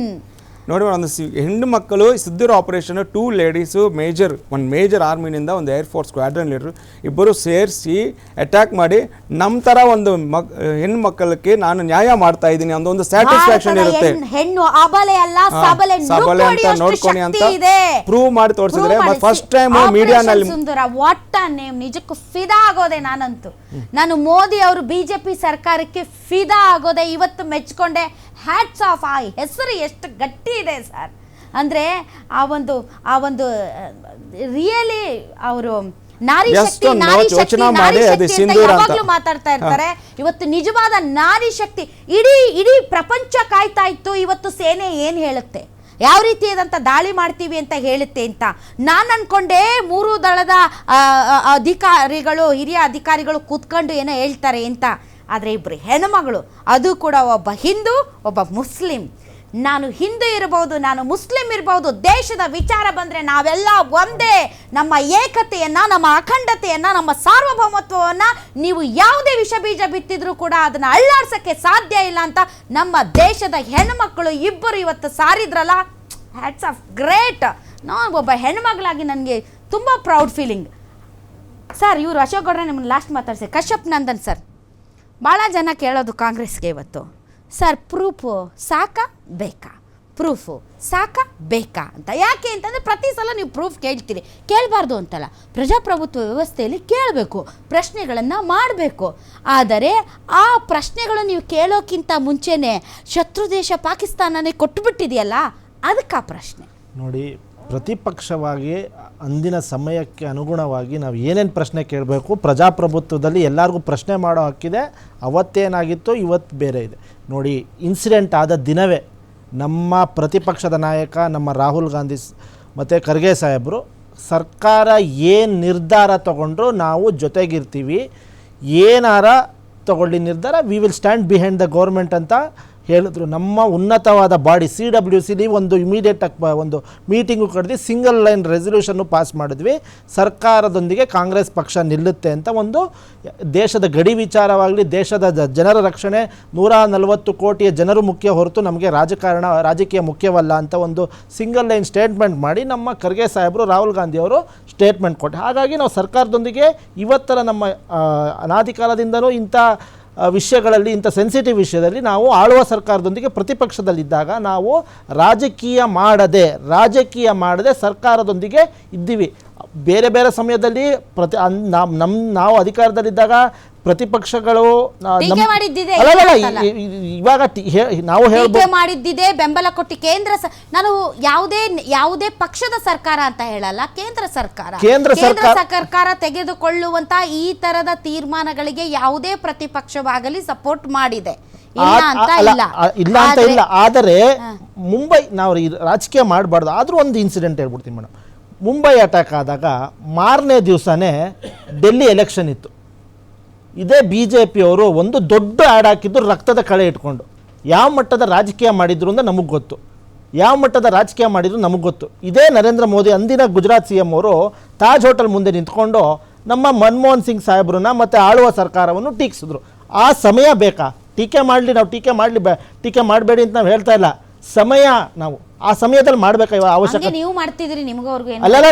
ನೋಡಿ, ಒಂದು ಹೆಣ್ಣು ಮಕ್ಕಳು ಸಿಂಧೂರ ಆಪರೇಷನ್ 2 ಲೇಡೀಸು ಒಂದು ಮೇಜರ್ ಆರ್ಮಿನಿಂದ ಒಂದು ಏರ್ಫೋರ್ಸ್ ಸ್ಕ್ವಾಡ್ರನ್ ಲೀಡರು ಇಬ್ಬರು ಸೇರಿಸಿ ಅಟ್ಯಾಕ್ ಮಾಡಿ ನಮ್ಮ ಥರ ಒಂದು ಹೆಣ್ಣು ಮಕ್ಕಳಿಗೆ ನಾನು ನ್ಯಾಯ ಮಾಡ್ತಾ ಇದ್ದೀನಿ ಅನ್ನೋ ಒಂದು ಸ್ಯಾಟಿಸ್ಫ್ಯಾಕ್ಷನ್ ಇರುತ್ತೆ. ಹೆಣ್ಣು ಅಬಲೆ ಅಲ್ಲ ಸಬಲೆ ಅಂತ ನೋಡ್ಕೊಳ್ಳಿ ಅಂತ ಪ್ರೂವ್ ಮಾಡಿ ತೋರಿಸಿದ್ರೆ ಫಸ್ಟ್ ಟೈಮ್ ಮೀಡಿಯಾನಲ್ಲಿ. ಸುಂದರ ವಾಟ್ ಅ ನೇಮ್, ನಿಜಕ್ಕೂ ಫಿದಾ ಆಗೋದೆ ನಾನಂತೂ. ನಾನು ಮೋದಿ ಅವರು BJP ಸರ್ಕಾರಕ್ಕೆ ಫಿದಾ ಆಗೋದೆ, ಇವತ್ತು ಮೆಚ್ಕೊಂಡೆ. Hats off. ಆ ಹೆಸರು ಎಷ್ಟು ಗಟ್ಟಿ ಇದೆ ಸರ್ ಅಂದರೆ ಆ ಒಂದು ರಿಯಲಿ ಅವರು ನಾರಿ ಶಕ್ತಿ ಯಾವಾಗಲೂ ಮಾತಾಡ್ತಾ ಇರ್ತಾರೆ. ಇವತ್ತು ನಿಜವಾದ ನಾರಿ ಶಕ್ತಿ ಇಡೀ ಪ್ರಪಂಚ ಕಾಯ್ತಾ ಇತ್ತು. ಇವತ್ತು ಸೇನೆ ಏನು ಹೇಳುತ್ತೆ, ಯಾವ ರೀತಿಯಾದಂಥ ದಾಳಿ ಮಾಡ್ತೀವಿ ಅಂತ ಹೇಳುತ್ತೆ ಅಂತ ನಾನು ಅನ್ಕೊಂಡೆ. 3 ದಳದ ಅಧಿಕಾರಿಗಳು, ಹಿರಿಯ ಅಧಿಕಾರಿಗಳು ಕೂತ್ಕೊಂಡು ಏನೋ ಹೇಳ್ತಾರೆ ಅಂತ. ಆದರೆ ಇಬ್ಬರು ಹೆಣ್ಮಗಳು, ಅದು ಕೂಡ ಒಬ್ಬ ಹಿಂದೂ, ಒಬ್ಬ ಮುಸ್ಲಿಂ. ನಾನು ಹಿಂದೂ ಇರ್ಬೋದು, ನಾನು ಮುಸ್ಲಿಂ ಇರ್ಬೋದು, ದೇಶದ ವಿಚಾರ ಬಂದರೆ ನಾವೆಲ್ಲ ಒಂದೇ. ನಮ್ಮ ಏಕತೆಯನ್ನು, ನಮ್ಮ ಅಖಂಡತೆಯನ್ನು, ನಮ್ಮ ಸಾರ್ವಭೌಮತ್ವವನ್ನು ನೀವು ಯಾವುದೇ ವಿಷಬೀಜ ಬಿತ್ತಿದ್ರೂ ಕೂಡ ಅದನ್ನು ಅಳ್ಳಾಡ್ಸೋಕ್ಕೆ ಸಾಧ್ಯ ಇಲ್ಲ ಅಂತ ನಮ್ಮ ದೇಶದ ಹೆಣ್ಮಕ್ಕಳು ಇಬ್ಬರು ಇವತ್ತು ಸಾರಿದ್ರಲ್ಲ. Hats off, great. ನಾನು ಒಬ್ಬ ಹೆಣ್ಮಗಳಾಗಿ ನನಗೆ ತುಂಬ ಪ್ರೌಡ್ ಫೀಲಿಂಗ್. ಸರ್, ಇವರು ಅಶೋಕ್ ಗೌಡ್ರೆ ನಿಮ್ಮನ್ನು ಲಾಸ್ಟ್ ಮಾತಾಡ್ಸಿ. ಕಶ್ಯಪ್ ನಂದನ್ ಸರ್, ಭಾಳ ಜನ ಕೇಳೋದು ಕಾಂಗ್ರೆಸ್ಗೆ ಇವತ್ತು, ಸರ್ ಪ್ರೂಫು ಸಾಕಾ ಬೇಕಾ, ಪ್ರೂಫು ಸಾಕಾ ಬೇಕಾ ಅಂತ. ಯಾಕೆ ಅಂತಂದರೆ ಪ್ರತಿ ಸಲ ನೀವು ಪ್ರೂಫ್ ಕೇಳ್ತೀರಿ. ಕೇಳಬಾರ್ದು ಅಂತಲ್ಲ, ಪ್ರಜಾಪ್ರಭುತ್ವ ವ್ಯವಸ್ಥೆಯಲ್ಲಿ ಕೇಳಬೇಕು, ಪ್ರಶ್ನೆಗಳನ್ನು ಮಾಡಬೇಕು. ಆದರೆ ಆ ಪ್ರಶ್ನೆಗಳು ನೀವು ಕೇಳೋಕ್ಕಿಂತ ಮುಂಚೆನೇ ಶತ್ರು ದೇಶ ಪಾಕಿಸ್ತಾನನೇ ಕೊಟ್ಟುಬಿಟ್ಟಿದೆಯಲ್ಲ, ಅದಕ್ಕೆ ಆ ಪ್ರಶ್ನೆ. ನೋಡಿ, ಪ್ರತಿಪಕ್ಷವಾಗಿ ಅಂದಿನ ಸಮಯಕ್ಕೆ ಅನುಗುಣವಾಗಿ ನಾವು ಏನೇನು ಪ್ರಶ್ನೆ ಕೇಳಬೇಕು, ಪ್ರಜಾಪ್ರಭುತ್ವದಲ್ಲಿ ಎಲ್ಲರಿಗೂ ಪ್ರಶ್ನೆ ಮಾಡೋ ಹಕ್ಕಿದೆ. ಅವತ್ತೇನಾಗಿತ್ತು, ಇವತ್ತು ಬೇರೆ ಇದೆ. ನೋಡಿ, ಇನ್ಸಿಡೆಂಟ್ ಆದ ದಿನವೇ ನಮ್ಮ ಪ್ರತಿಪಕ್ಷದ ನಾಯಕ ನಮ್ಮ ರಾಹುಲ್ ಗಾಂಧಿ ಮತ್ತು ಖರ್ಗೆ ಸಾಹೇಬರು ಸರ್ಕಾರ ಏನು ನಿರ್ಧಾರ ತಗೊಂಡ್ರು ನಾವು ಜೊತೆಗಿರ್ತೀವಿ, ಏನಾರ ತಗೊಳ್ಳಿ ನಿರ್ಧಾರ, we will stand behind the government ಅಂತ ಹೇಳಿದ್ರು. ನಮ್ಮ ಉನ್ನತವಾದ ಬಾಡಿ CWCಲಿ ಒಂದು ಇಮಿಡಿಯೇಟಾಗಿ ಒಂದು ಮೀಟಿಂಗು ಕರೆದು ಸಿಂಗಲ್ ಲೈನ್ ರೆಸಲ್ಯೂಷನ್ನು ಪಾಸ್ ಮಾಡಿದ್ವಿ. ಸರ್ಕಾರದೊಂದಿಗೆ ಕಾಂಗ್ರೆಸ್ ಪಕ್ಷ ನಿಲ್ಲುತ್ತೆ ಅಂತ. ಒಂದು ದೇಶದ ಗಡಿ ವಿಚಾರವಾಗಲಿ, ದೇಶದ ಜನರ ರಕ್ಷಣೆ, 140 ಕೋಟಿಯ ಜನರು ಮುಖ್ಯ ಹೊರತು ನಮಗೆ ರಾಜಕೀಯ ಮುಖ್ಯವಲ್ಲ ಅಂತ ಒಂದು ಸಿಂಗಲ್ ಲೈನ್ ಸ್ಟೇಟ್ಮೆಂಟ್ ಮಾಡಿ ನಮ್ಮ ಖರ್ಗೆ ಸಾಹೇಬರು, ರಾಹುಲ್ ಗಾಂಧಿಯವರು ಸ್ಟೇಟ್ಮೆಂಟ್ ಕೊಟ್ಟರು. ಹಾಗಾಗಿ ನಾವು ಸರ್ಕಾರದೊಂದಿಗೆ ಇವತ್ತರ ನಮ್ಮ ಅನಾದಿ ಕಾಲದಿಂದಲೂ ಇಂಥ ವಿಷಯಗಳಲ್ಲಿ, ಇಂಥ ಸೆನ್ಸಿಟಿವ್ ವಿಷಯದಲ್ಲಿ ನಾವು ಆಳುವ ಸರ್ಕಾರದೊಂದಿಗೆ ಪ್ರತಿಪಕ್ಷದಲ್ಲಿದ್ದಾಗ ನಾವು ರಾಜಕೀಯ ಮಾಡದೆ ಸರ್ಕಾರದೊಂದಿಗೆ ಇದ್ದೀವಿ. ಬೇರೆ ಬೇರೆ ಸಮಯದಲ್ಲಿ ನಾವು ಅಧಿಕಾರದಲ್ಲಿದ್ದಾಗ ಪ್ರತಿಪಕ್ಷಗಳು ಟೀಕೆ ಮಾಡಿದ್ದಿದೆ, ಇವಾಗ ನಾವು ಟೀಕೆ ಮಾಡಿದ್ದಿದೆ, ಬೆಂಬಲ ಕೊಟ್ಟು ನಾನು ಯಾವುದೇ ಪಕ್ಷದ ಸರ್ಕಾರ ಅಂತ ಹೇಳಲ್ಲ, ಕೇಂದ್ರ ಸರ್ಕಾರ ತೆಗೆದುಕೊಳ್ಳುವಂತ ಈ ತರದ ತೀರ್ಮಾನಗಳಿಗೆ ಯಾವುದೇ ಪ್ರತಿಪಕ್ಷವಾಗಲಿ ಸಪೋರ್ಟ್ ಮಾಡಿದೆ, ಇಲ್ಲ ಅಂತ ಇಲ್ಲ. ಆದರೆ ಮುಂಬೈ ನಾವು ರಾಜಕೀಯ ಮಾಡಬಾರ್ದು. ಆದ್ರೂ ಒಂದು ಇನ್ಸಿಡೆಂಟ್ ಹೇಳ್ಬಿಡ್ತೀನಿ ಮೇಡಮ್. ಮುಂಬೈ ಅಟ್ಯಾಕ್ ಆದಾಗ ಮಾರನೇ ದಿವಸನೇ ಡೆಲ್ಲಿ ಎಲೆಕ್ಷನ್ ಇತ್ತು. ಇದೇ BJPಯವರು ಒಂದು ದೊಡ್ಡ ಆ್ಯಡ್ ಹಾಕಿದ್ದು ರಕ್ತದ ಕಳೆ ಇಟ್ಕೊಂಡು. ಯಾವ ಮಟ್ಟದ ರಾಜಕೀಯ ಮಾಡಿದ್ರು ಅಂತ ನಮಗೆ ಗೊತ್ತು. ಇದೇ ನರೇಂದ್ರ ಮೋದಿ ಅಂದಿನ ಗುಜರಾತ್ CM ಅವರು ತಾಜ್ ಹೋಟೆಲ್ ಮುಂದೆ ನಿಂತ್ಕೊಂಡು ನಮ್ಮ ಮನಮೋಹನ್ ಸಿಂಗ್ ಸಾಹೇಬ್ರನ್ನ ಮತ್ತು ಆಳುವ ಸರ್ಕಾರವನ್ನು ಟೀಕಿಸಿದ್ರು. ಆ ಸಮಯ ಬೇಕಾ? ಟೀಕೆ ಮಾಡಬೇಡಿ ಅಂತ ನಾವು ಹೇಳ್ತಾ ಇಲ್ಲ. ಸಮಯ ನಾವು ಆ ಸಮಯದಲ್ಲಿ ಮಾಡ್ಬೇಕಾ? ಅವಶ್ಯಕತೆ ನೀವು ಮಾಡ್ತಿದ್ರಿ, ನಿಮಗವ್ರಿಗೂ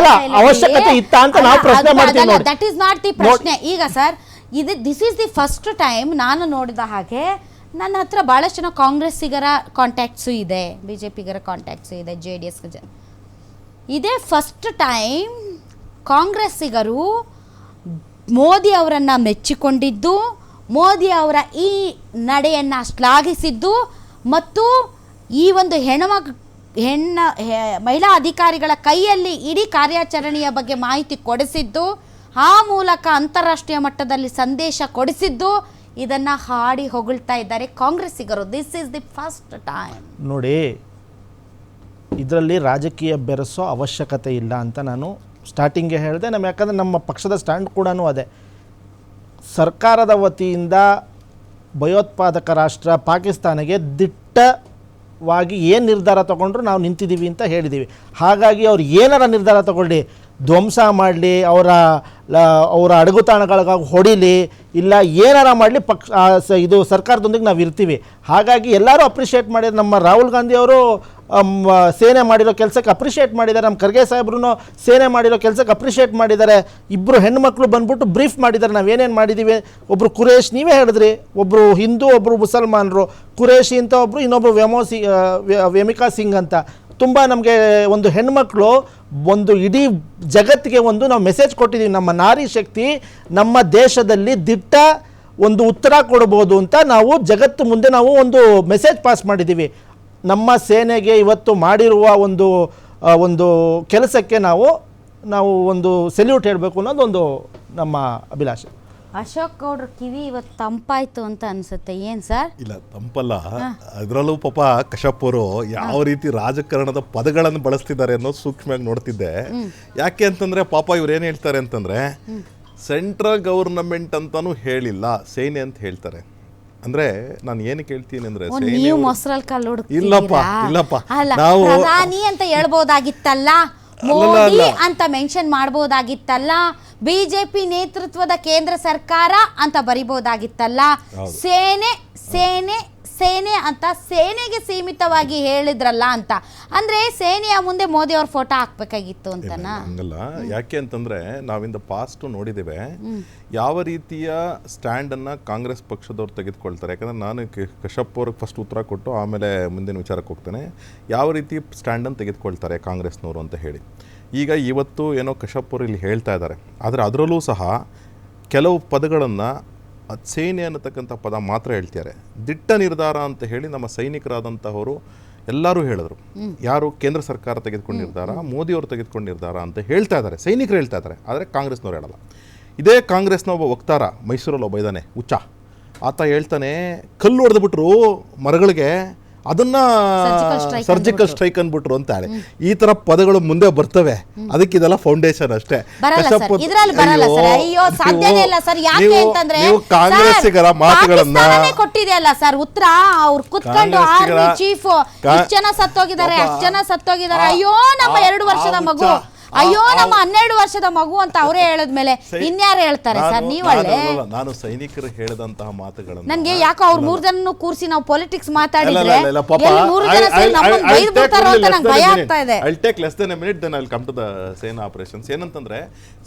ಅವಶ್ಯಕತೆ ಇತ್ತ ಅಂತ ನಾವು ಪ್ರಶ್ನೆ ಮಾಡ್ತೀವಿ. ದಟ್ ಇಸ್ ನಾಟ್ ದಿ ಪ್ರಶ್ನೆ. ಈಗ sir, this is the first time ನಾನು ನೋಡಿದ ಹಾಗೆ ನನ್ನ ಹತ್ರ ಬಹಳಷ್ಟು ಜನ ಕಾಂಗ್ರೆಸ್ಸಿಗರ ಕಾಂಟ್ಯಾಕ್ಟ್ಸು ಇದೆ, BJPಗರ ಕಾಂಟ್ಯಾಕ್ಟ್ಸು ಇದೆ, JDS ಇದೇ ಫಸ್ಟ್ ಟೈಮ್ ಕಾಂಗ್ರೆಸ್ಸಿಗರು ಮೋದಿ ಅವರನ್ನು ಮೆಚ್ಚಿಕೊಂಡಿದ್ದು, ಮೋದಿ ಅವರ ಈ ನಡೆಯನ್ನು ಶ್ಲಾಘಿಸಿದ್ದು ಮತ್ತು ಈ ಒಂದು ಮಹಿಳಾ ಅಧಿಕಾರಿಗಳ ಕೈಯಲ್ಲಿ ಇಡೀ ಕಾರ್ಯಾಚರಣೆಯ ಬಗ್ಗೆ ಮಾಹಿತಿ ಕೊಡಿಸಿದ್ದು, ಆ ಮೂಲಕ ಅಂತಾರಾಷ್ಟ್ರೀಯ ಮಟ್ಟದಲ್ಲಿ ಸಂದೇಶ ಕೊಡಿಸಿದ್ದು, ಇದನ್ನು ಹಾಡಿ ಹೊಗಳ್ತಾ ಇದ್ದಾರೆ ಕಾಂಗ್ರೆಸ್ಸಿಗರು. This is the first time. ನೋಡಿ, ಇದರಲ್ಲಿ ರಾಜಕೀಯ ಬೆರೆಸೋ ಅವಶ್ಯಕತೆ ಇಲ್ಲ ಅಂತ ನಾನು ಸ್ಟಾರ್ಟಿಂಗ್ಗೆ ಹೇಳಿದೆ. ಯಾಕಂದರೆ ನಮ್ಮ ಪಕ್ಷದ ಸ್ಟ್ಯಾಂಡ್ ಕೂಡ ಅದೇ. ಸರ್ಕಾರದ ವತಿಯಿಂದ ಭಯೋತ್ಪಾದಕ ರಾಷ್ಟ್ರ ಪಾಕಿಸ್ತಾನಕ್ಕೆ ದಿಟ್ಟವಾಗಿ ಏನು ನಿರ್ಧಾರ ತಗೊಂಡ್ರು ನಾವು ನಿಂತಿದ್ದೀವಿ ಅಂತ ಹೇಳಿದ್ದೀವಿ. ಹಾಗಾಗಿ ಅವ್ರು ಏನಾರ ನಿರ್ಧಾರ ತಗೊಳ್ಳಿ, ಧ್ವಂಸ ಮಾಡಲಿ, ಅವರ ಅಡಗುತಾಣಗಳಿಗಾಗಿ ಹೊಡಿಲಿ, ಇಲ್ಲ ಏನಾರ ಮಾಡಲಿ, ಇದು ಸರ್ಕಾರದೊಂದಿಗೆ ನಾವು ಇರ್ತೀವಿ. ಹಾಗಾಗಿ ಎಲ್ಲರೂ ಅಪ್ರಿಷಿಯೇಟ್ ಮಾಡಿದ್ರು. ನಮ್ಮ ರಾಹುಲ್ ಗಾಂಧಿ ಅವರು ಸೇನೆ ಮಾಡಿರೋ ಕೆಲಸಕ್ಕೆ ಅಪ್ರಿಷಿಯೇಟ್ ಮಾಡಿದ್ದಾರೆ. ನಮ್ಮ ಖರ್ಗೆ ಸಾಹೇಬ್ರು ಸೇನೆ ಮಾಡಿರೋ ಕೆಲಸಕ್ಕೆ ಅಪ್ರಿಷಿಯೇಟ್ ಮಾಡಿದ್ದಾರೆ. ಇಬ್ಬರು ಹೆಣ್ಮಕ್ಳು ಬಂದ್ಬಿಟ್ಟು ಬ್ರೀಫ್ ಮಾಡಿದ್ದಾರೆ, ನಾವೇನೇನು ಮಾಡಿದ್ದೀವಿ. ಒಬ್ಬರು ಕುರೇಶ್, ನೀವೇ ಹೇಳಿದ್ರಿ, ಒಬ್ಬರು ಹಿಂದೂ, ಒಬ್ಬರು ಮುಸಲ್ಮಾನರು, ಕುರೇಶಿ ಅಂತ ಒಬ್ಬರು, ಇನ್ನೊಬ್ಬರು ವೆಮಿಕಾ ಸಿಂಗ್ ಅಂತ. ತುಂಬ ನಮಗೆ ಒಂದು ಹೆಣ್ಮಕ್ಳು ಒಂದು ಇಡೀ ಜಗತ್ತಿಗೆ ನಾವು ಮೆಸೇಜ್ ಕೊಟ್ಟಿದ್ದೀವಿ. ನಮ್ಮ ನಾರಿ ಶಕ್ತಿ ನಮ್ಮ ದೇಶದಲ್ಲಿ ದಿಟ್ಟ ಒಂದು ಉತ್ತರ ಕೊಡ್ಬೋದು ಅಂತ ನಾವು ಜಗತ್ತು ಮುಂದೆ ನಾವು ಒಂದು ಮೆಸೇಜ್ ಪಾಸ್ ಮಾಡಿದ್ದೀವಿ. ನಮ್ಮ ಸೇನೆಗೆ ಇವತ್ತು ಮಾಡಿರುವ ಒಂದು ಕೆಲಸಕ್ಕೆ ನಾವು ಒಂದು ಸೆಲ್ಯೂಟ್ ಹೇಳಬೇಕು ಅನ್ನೋದೊಂದು ನಮ್ಮ ಅಭಿಲಾಷೆ. ಅಶೋಕ್ ಗೌಡ್ರ ಕಿವಿ ಇವತ್ತು ತಂಪಾಯ್ತು ಅಂತ ಅನ್ಸುತ್ತೆ. ಏನ್ ಸರ್? ಇಲ್ಲ, ತಂಪಲ್ಲ. ಅದರಲ್ಲೂ ಪಾಪ ಕಶ್ಯಪ್ ಅವರು ಯಾವ ರೀತಿ ರಾಜಕಾರಣದ ಪದಗಳನ್ನು ಬಳಸ್ತಿದ್ದಾರೆ ಅನ್ನೋದು ಸೂಕ್ಷ್ಮವಾಗಿ ನೋಡ್ತಿದ್ದೆ. ಯಾಕೆ ಅಂತಂದ್ರೆ ಪಾಪ ಇವ್ರು ಏನು ಹೇಳ್ತಾರೆ ಅಂತಂದ್ರೆ ಸೆಂಟ್ರಲ್ ಗವರ್ನಮೆಂಟ್ ಅಂತಾನು ಹೇಳಿಲ್ಲ, ಸೇನೆ ಅಂತ ಹೇಳ್ತಾರೆ. ಅಂದ್ರೆ ನಾನು ಏನು ಕೇಳ್ತೀನಿ ಅಂದ್ರೆ ಇಲ್ಲಪ್ಪ ನಾವು ಪ್ರಧಾನಿ ಅಂತ ಹೇಳ್ಬೋದಾಗಿತ್ತಲ್ಲ, ಮೋದಿ ಅಂತ ಮೆನ್ಷನ್ ಮಾಡಬಹುದಾಗಿತ್ತಲ್ಲ, ಬಿಜೆಪಿ ನೇತೃತ್ವದ ಕೇಂದ್ರ ಸರ್ಕಾರ ಅಂತ ಬರಿಬಹುದಾಗಿತ್ತಲ್ಲ, ಸೇನೆ ಸೇನೆ ಸೇನೆ ಅಂತ ಸೇನೆಗೆ ಸೀಮಿತವಾಗಿ ಹೇಳಿದ್ರಲ್ಲ ಅಂತ. ಅಂದ್ರೆ ಸೇನೆಯ ಮುಂದೆ ಮೋದಿ ಅವ್ರ ಫೋಟೋ ಹಾಕ್ಬೇಕಾಗಿತ್ತು ಅಂತನಾ? ಹಂಗಲ್ಲ. ಯಾಕೆ ಅಂತಂದ್ರೆ ನಾವಿಂದ ಪಾಸ್ಟ್ ನೋಡಿದ್ದೇವೆ ಯಾವ ರೀತಿಯ ಸ್ಟ್ಯಾಂಡ್ ಅನ್ನ ಕಾಂಗ್ರೆಸ್ ಪಕ್ಷದವ್ರು ತೆಗೆದುಕೊಳ್ತಾರೆ. ಯಾಕಂದ್ರೆ ನಾನು ಕಶ್ಯಪ್ ಅವ್ರಿಗೆ ಫಸ್ಟ್ ಉತ್ತರ ಕೊಟ್ಟು ಆಮೇಲೆ ಮುಂದಿನ ವಿಚಾರಕ್ಕೆ ಹೋಗ್ತೇನೆ. ಯಾವ ರೀತಿ ಸ್ಟ್ಯಾಂಡನ್ನು ತೆಗೆದುಕೊಳ್ತಾರೆ ಕಾಂಗ್ರೆಸ್ನವರು ಅಂತ ಹೇಳಿ. ಈಗ ಇವತ್ತು ಏನೋ ಕಶ್ಯಪ್ ಅವರು ಇಲ್ಲಿ ಹೇಳ್ತಾ ಇದ್ದಾರೆ, ಆದರೆ ಅದರಲ್ಲೂ ಸಹ ಕೆಲವು ಪದಗಳನ್ನು ಸೇನೆ ಅನ್ನತಕ್ಕಂಥ ಪದ ಮಾತ್ರ ಹೇಳ್ತಾರೆ. ದಿಟ್ಟ ನಿರ್ಧಾರ ಅಂತ ಹೇಳಿ ನಮ್ಮ ಸೈನಿಕರಾದಂಥವರು ಎಲ್ಲರೂ ಹೇಳಿದ್ರು. ಯಾರು? ಕೇಂದ್ರ ಸರ್ಕಾರ ತೆಗೆದುಕೊಂಡ ನಿರ್ಧಾರ, ಮೋದಿಯವರು ತೆಗೆದುಕೊಂಡ ನಿರ್ಧಾರ ಅಂತ ಹೇಳ್ತಾ ಇದ್ದಾರೆ, ಸೈನಿಕರು ಹೇಳ್ತಾ ಇದ್ದಾರೆ. ಆದರೆ ಕಾಂಗ್ರೆಸ್ನವ್ರು ಹೇಳಲ್ಲ. ಇದೇ ಕಾಂಗ್ರೆಸ್ನ ಒಬ್ಬ ವಕ್ತಾರ ಮೈಸೂರಲ್ಲಿ ಒಬ್ಬ ಇದ್ದಾನೆ, ಹುಚ್ಚ, ಆತ ಹೇಳ್ತಾನೆ ಕಲ್ಲು ಹೊಡೆದ್ಬಿಟ್ರು ಮರಗಳಿಗೆ, ಅದನ್ನ ಸರ್ಜಿಕಲ್ ಸ್ಟ್ರೈಕ್ ಅಂದ್ಬಿಟ್ರು ಅಂತಾರೆ. ಈ ತರ ಪದಗಳು ಮುಂದೆ ಬರ್ತವೆ, ಅದಕ್ಕೆ ಇದೆಲ್ಲ ಫೌಂಡೇಶನ್ ಅಷ್ಟೇ. ನೀವು ಕಾಂಗ್ರೆಸ್ಸಿಗರ ಮಾತುಗಳನ್ನ ಕೊಟ್ಟಿದೆಯಲ್ಲ ಸರ್ ಉತ್ತರ. ಅವ್ರು ಕುತ್ಕೊಂಡು ಆರ್ಮಿ ಚೀಫ್ ಇಷ್ಟು ಜನ ಸತ್ತೋಗಿದ್ದಾರೆ, ಅಷ್ಟು ಜನ ಸತ್ತೋಗಿದ್ದಾರೆ, ಅಯ್ಯೋ ನಮ್ಮ 2 ವರ್ಷದ ಮಗು, ಅಯ್ಯೋ ನಮ್ಮ 12 ವರ್ಷದ ಮಗು ಅಂತ ಅವರೇ ಹೇಳಿದ್ಮೇಲೆ ಇನ್ಯಾರು ಹೇಳ್ತಾರೆ ಸರ್? ನೀವಳ್ಳೆ ನಾನು ಸೈನಿಕರು ಹೇಳಿದಂತಹ ಮಾತುಗಳನ್ನು ನನ್ಗೆ ಯಾಕೋ ಅವ್ರ 3 ಜನ ಕೂರಿಸಿ ನಾವು ಪೊಲಿಟಿಕ್ಸ್ ಮಾತಾಡಿದ್ರೆ ಇಲ್ಲ, ಪಾಪ, ಎಲ್ಲಿ 3 ಜನ ಸೇರಿ ನಮ್ಮನ್ನ ಬೈದು ಬಿಡ್ತಾರೋ ಅಂತ ನಂಗೆ ಭಯ ಆಗ್ತಾ ಇದೆ. I'll take less than a minute, then I'll come to the ಸೇನಾ ಆಪರೇಷನ್ಸ್. ಏನಂತಂದ್ರೆ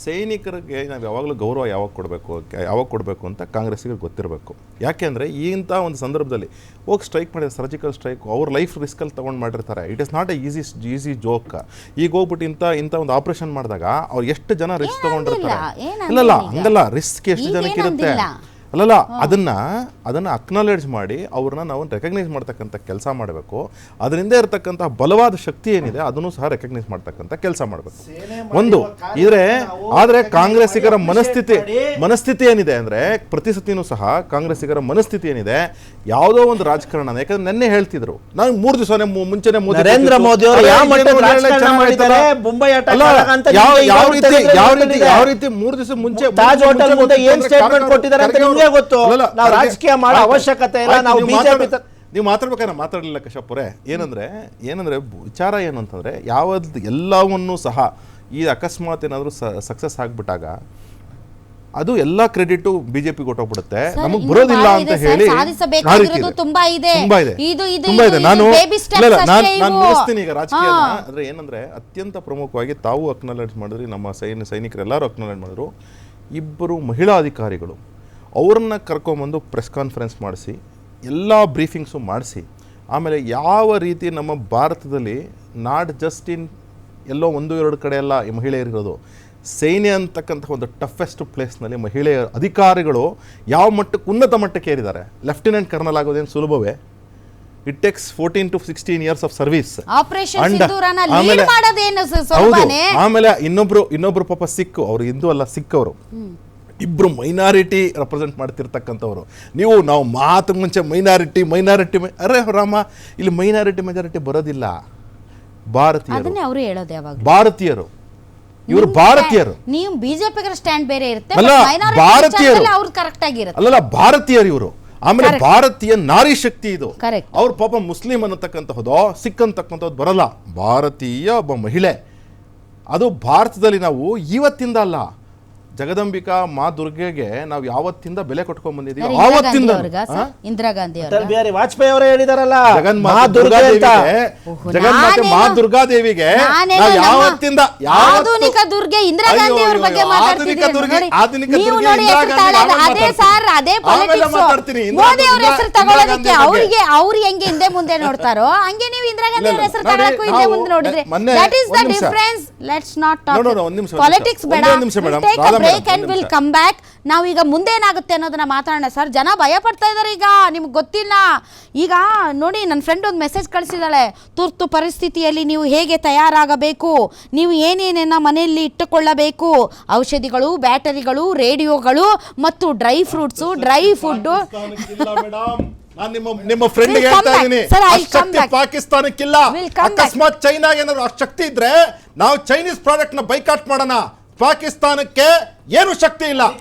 ಸೈನಿಕರಿಗೆ ನಾವು ಯಾವಾಗಲೂ ಗೌರವ ಯಾವಾಗ ಕೊಡಬೇಕು ಅಂತ ಕಾಂಗ್ರೆಸ್ಸಿಗೆ ಗೊತ್ತಿರಬೇಕು. ಯಾಕೆಂದ್ರೆ ಇಂಥ ಒಂದು ಸಂದರ್ಭದಲ್ಲಿ ಹೋಗಿ ಸ್ಟ್ರೈಕ್ ಮಾಡಿದ್ರೆ, ಸರ್ಜಿಕಲ್ ಸ್ಟ್ರೈಕ್, ಅವ್ರ ಲೈಫ್ ರಿಸ್ಕಲ್ಲಿ ತೊಗೊಂಡು ಮಾಡಿರ್ತಾರೆ. It is not A easy joke. ಈಗ ಹೋಗ್ಬಿಟ್ಟು ಇಂಥ ಒಂದು ಆಪರೇಷನ್ ಮಾಡಿದಾಗ ಅವ್ರು ಎಷ್ಟು ಜನ ರಿಸ್ಕ್ ತೊಗೊಂಡಿರ್ತಾರೆ. ಇಲ್ಲ ಹಂಗಲ್ಲ, ರಿಸ್ಕ್ ಎಷ್ಟು ಜನಕ್ಕೆ ಇರುತ್ತೆ. ಅಲ್ಲಲ್ಲ, ಅದನ್ನು ಅಕ್ನಾಲೇಜ್ ಮಾಡಿ ಅವ್ರನ್ನ ನಾವು ರೆಕಗ್ನೈಸ್ ಮಾಡ್ತಕ್ಕಂಥ ಕೆಲಸ ಮಾಡಬೇಕು. ಅದರಿಂದ ಇರತಕ್ಕಂಥ ಬಲವಾದ ಶಕ್ತಿ ಏನಿದೆ ಅದನ್ನು ಸಹ ರೆಕಗ್ನೈಸ್ ಮಾಡ್ತಕ್ಕಂಥ ಕೆಲಸ ಮಾಡಬೇಕು. ಒಂದು ಆದರೆ ಕಾಂಗ್ರೆಸ್ಸಿಗರ ಮನಸ್ಥಿತಿ ಏನಿದೆ ಅಂದರೆ, ಪ್ರತಿ ಸತಿನೂ ಸಹ ಕಾಂಗ್ರೆಸ್ಸಿಗರ ಮನಸ್ಥಿತಿ ಏನಿದೆ, ಯಾವುದೋ ಒಂದು ರಾಜಕಾರಣ. ಯಾಕಂದ್ರೆ ನೆನ್ನೆ ಹೇಳ್ತಿದ್ರು, ನಾನು 3 ದಿವಸ ಮುಂಚೆನೆ ನರೇಂದ್ರ ಮೋದಿ ಅವರು ಯಾವ ರೀತಿ 3 ದಿವಸ ಮುಂಚೆ ತಾಜ್ ಹೋಟೆಲ್ ಮುಂದೆ ಏನ್ ಸ್ಟೇಟ್ಮೆಂಟ್ ಕೊಟ್ಟಿದ್ದಾರೆ ಅಂತ ನಿಮ್ಗೆ ಗೊತ್ತು. ನಾವು ರಾಜಕೀಯ ಮಾಡೋ ಅವಶ್ಯಕತೆ ಇಲ್ಲ. ನಾವು ಬಿಜೆಪಿ ನೀವು ಮಾತಾಡ್ಬೇಕಾದ್ರೆ ಮಾತಾಡಲಿಲ್ಲ ಕಶ್ಯಪುರೇ. ಏನಂದ್ರೆ ವಿಚಾರ ಏನು ಅಂತಂದ್ರೆ, ಎಲ್ಲವನ್ನೂ ಸಹ ಈ ಅಕಸ್ಮಾತ್ ಏನಾದರೂ ಸಕ್ಸಸ್ ಆಗ್ಬಿಟ್ಟಾಗ ಅದು ಎಲ್ಲ ಕ್ರೆಡಿಟ್ ಬಿಜೆಪಿ ಕೊಟ್ಟೋಗ್ಬಿಡುತ್ತೆ, ನಮಗೆ ಬರೋದಿಲ್ಲ ಅಂತ ಹೇಳಿ ತುಂಬಾ ಇದೆ. ನಾನು ಮುಗಿಸ್ತೀನಿ ಈಗ ರಾಜಕೀಯ. ಅಂದ್ರೆ ಏನಂದ್ರೆ, ಅತ್ಯಂತ ಪ್ರಮುಖವಾಗಿ ತಾವು ಅಕ್ನಾಲೇಜ್ ಮಾಡಿದ್ರಿ, ನಮ್ಮ ಸೈನಿಕರು ಎಲ್ಲರೂ ಅಕ್ನಾಲೇಜ್ ಮಾಡಿದ್ರು. 2 ಮಹಿಳಾ ಅಧಿಕಾರಿಗಳು ಅವ್ರನ್ನ ಕರ್ಕೊಂಬಂದು ಪ್ರೆಸ್ ಕಾನ್ಫರೆನ್ಸ್ ಮಾಡಿಸಿ, ಎಲ್ಲ ಬ್ರೀಫಿಂಗ್ಸು ಮಾಡಿಸಿ, ಆಮೇಲೆ ಯಾವ ರೀತಿ ನಮ್ಮ ಭಾರತದಲ್ಲಿ ನಾಟ್ ಜಸ್ಟ್ ಇನ್ ಎಲ್ಲೋ 1-2 ಕಡೆ ಎಲ್ಲ ಈ ಮಹಿಳೆಯರಿರೋದು, ಸೈನ್ಯ ಅಂತಕ್ಕಂಥ ಒಂದು ಟಫೆಸ್ಟ್ ಪ್ಲೇಸ್ನಲ್ಲಿ ಮಹಿಳೆಯ ಅಧಿಕಾರಿಗಳು ಯಾವ ಮಟ್ಟಕ್ಕೆ, ಉನ್ನತ ಮಟ್ಟಕ್ಕೆ ಏರಿದ್ದಾರೆ. ಲೆಫ್ಟಿನೆಂಟ್ ಕರ್ನಲ್ ಆಗೋದೇನು ಸುಲಭವೇ? It takes 14 to 16 years of service. ಆಮೇಲೆ ಇನ್ನೊಬ್ರು ಪಾಪ ಸಿಖ್, ಅವರು ಹಿಂದೂ ಅಲ್ಲ, ಸಿಖ್ ಅವರು. 2 ಮೈನಾರಿಟಿ ರೆಪ್ರೆಸೆಂಟ್ ಮಾಡ್ತಿರ್ತಕ್ಕಂಥವ್ರು. ನಾವು ಮಾತು ಮುಂಚೆ ಮೈನಾರಿಟಿ ಅರೆ ರಾಮ, ಇಲ್ಲಿ ಮೈನಾರಿಟಿ ಮೆಜಾರಿಟಿ ಬರೋದಿಲ್ಲ. ಭಾರತೀಯರು ಇವರು ಭಾರತೀಯರು. ನೀವು ಬಿಜೆಪಿ ಸ್ಟ್ಯಾಂಡ್ ಬೇರೆ ಇರುತ್ತೆ, ಭಾರತೀಯರು ಕರೆಕ್ಟ್ ಆಗಿರುತ್ತೆ. ಅಲ್ಲಲ್ಲ, ಭಾರತೀಯರು ಇವರು. ಆಮೇಲೆ ಭಾರತೀಯ ನಾರಿ ಶಕ್ತಿ ಇದು. ಅವ್ರ ಪಾಪ ಮುಸ್ಲಿಂ ಅನ್ನತಕ್ಕಂಥದ್ದು, ಸಿಖ್ ಅಂತಕ್ಕಂಥದ್ದು ಬರಲ್ಲ. ಭಾರತೀಯ ಒಬ್ಬ ಮಹಿಳೆ. ಅದು ಭಾರತದಲ್ಲಿ ನಾವು ಇವತ್ತಿಂದ ಅಲ್ಲ, ಜಗದಂಬಿಕಾ ಮಾ ದುರ್ಗೆಗೆ ನಾವು ಯಾವತ್ತಿಂದ ಬೆಲೆ ಕೊಟ್ಕೊಂಡ್ ಬಂದಿದ್ದೀವಿ. ಆವತ್ತಿಂದ ಇಂದಿರಾ ಗಾಂಧಿ ಬಿಹಾರಿ ವಾಜಪೇಯಿ ಅವರೇ ಹೇಳಿದಾರಲ್ಲ, ಜಗನ್ಮಾತೆ ಮಾ ದುರ್ಗಾದೇವಿಗೆ ಯಾವತ್ತಿಂದ ಆಧುನಿಕ ದುರ್ಗೆ ಇಂದಿರಾ ಗಾಂಧಿ ಅವರ ಬಗ್ಗೆ ಮಾತಾಡ್ತಿದ್ದೀರಿ. ಮೋದಿ ಅವರ ಹೆಸರು ತಗೊಳ್ಳೋದಕ್ಕೆ ಅವ್ರು ಹೆಂಗೆ ಹಿಂದೆ ಮುಂದೆ ನೋಡ್ತಾರೋ ಹಂಗೆ ನೀವು ಇಂದಿರಾ ಗಾಂಧಿ ಅವರ ಹೆಸರು ತಗೊಳ್ಳೋಕ್ಕೂ ಹಿಂದೆ ಮುಂದೆ ನೋಡಿದ್ರೆ, that is the difference. Let's not talk politics ಬೇಡ. Break and will come back. ನಾವೀಗ ಮುಂದೇನಾಗುತ್ತೆ ಅನ್ನೋದನ್ನ ಮಾತಾಡೋಣ ಸರ್. ಜನ ಭಯ ಪಡ್ತಾ ಇದ್ದಾರೆ. ಈಗ ನಿಮ್ಗೆ ಗೊತ್ತಿಲ್ಲ. ಈಗ ನೋಡಿ, ನನ್ನ ಫ್ರೆಂಡ್ ಒಂದು ಮೆಸೇಜ್ ಕಳಿಸಿದಾಳೆ. ತುರ್ತು ಪರಿಸ್ಥಿತಿಯಲ್ಲಿ ನೀವು ಹೇಗೆ ತಯಾರಾಗಬೇಕು, ನೀವು ಏನೇನನ್ನ ಮನೆಯಲ್ಲಿ ಇಟ್ಟುಕೊಳ್ಳಬೇಕು, ಔಷಧಿಗಳು, ಬ್ಯಾಟರಿಗಳು, ರೇಡಿಯೋಗಳು ಮತ್ತು ಡ್ರೈ ಫ್ರೂಟ್ಸು, ಡ್ರೈ ಫುಡ್. ನಿಮ್ಮ ಫ್ರೆಂಡ್ ಹೇಳ್ತಾ ಇದ್ದೀನಿ, ಶಕ್ತಿ ಪಾಕಿಸ್ತಾನಕ್ಕಿಲ್ಲ. ಅಕಸ್ಮಾತ್ ಚೈನಾಗೆ ಏನಾದ್ರು ಶಕ್ತಿ ಇದ್ರೆ ನಾವು ಚೈನೀಸ್ ಪ್ರಾಡಕ್ಟ್ ನ ಬೈಕಾಟ್ ಮಾಡೋಣ. ಪಾಕಿಸ್ತಾನಕ್ಕೆ ಏನು ಶಕ್ತಿ ಇಲ್ಲ.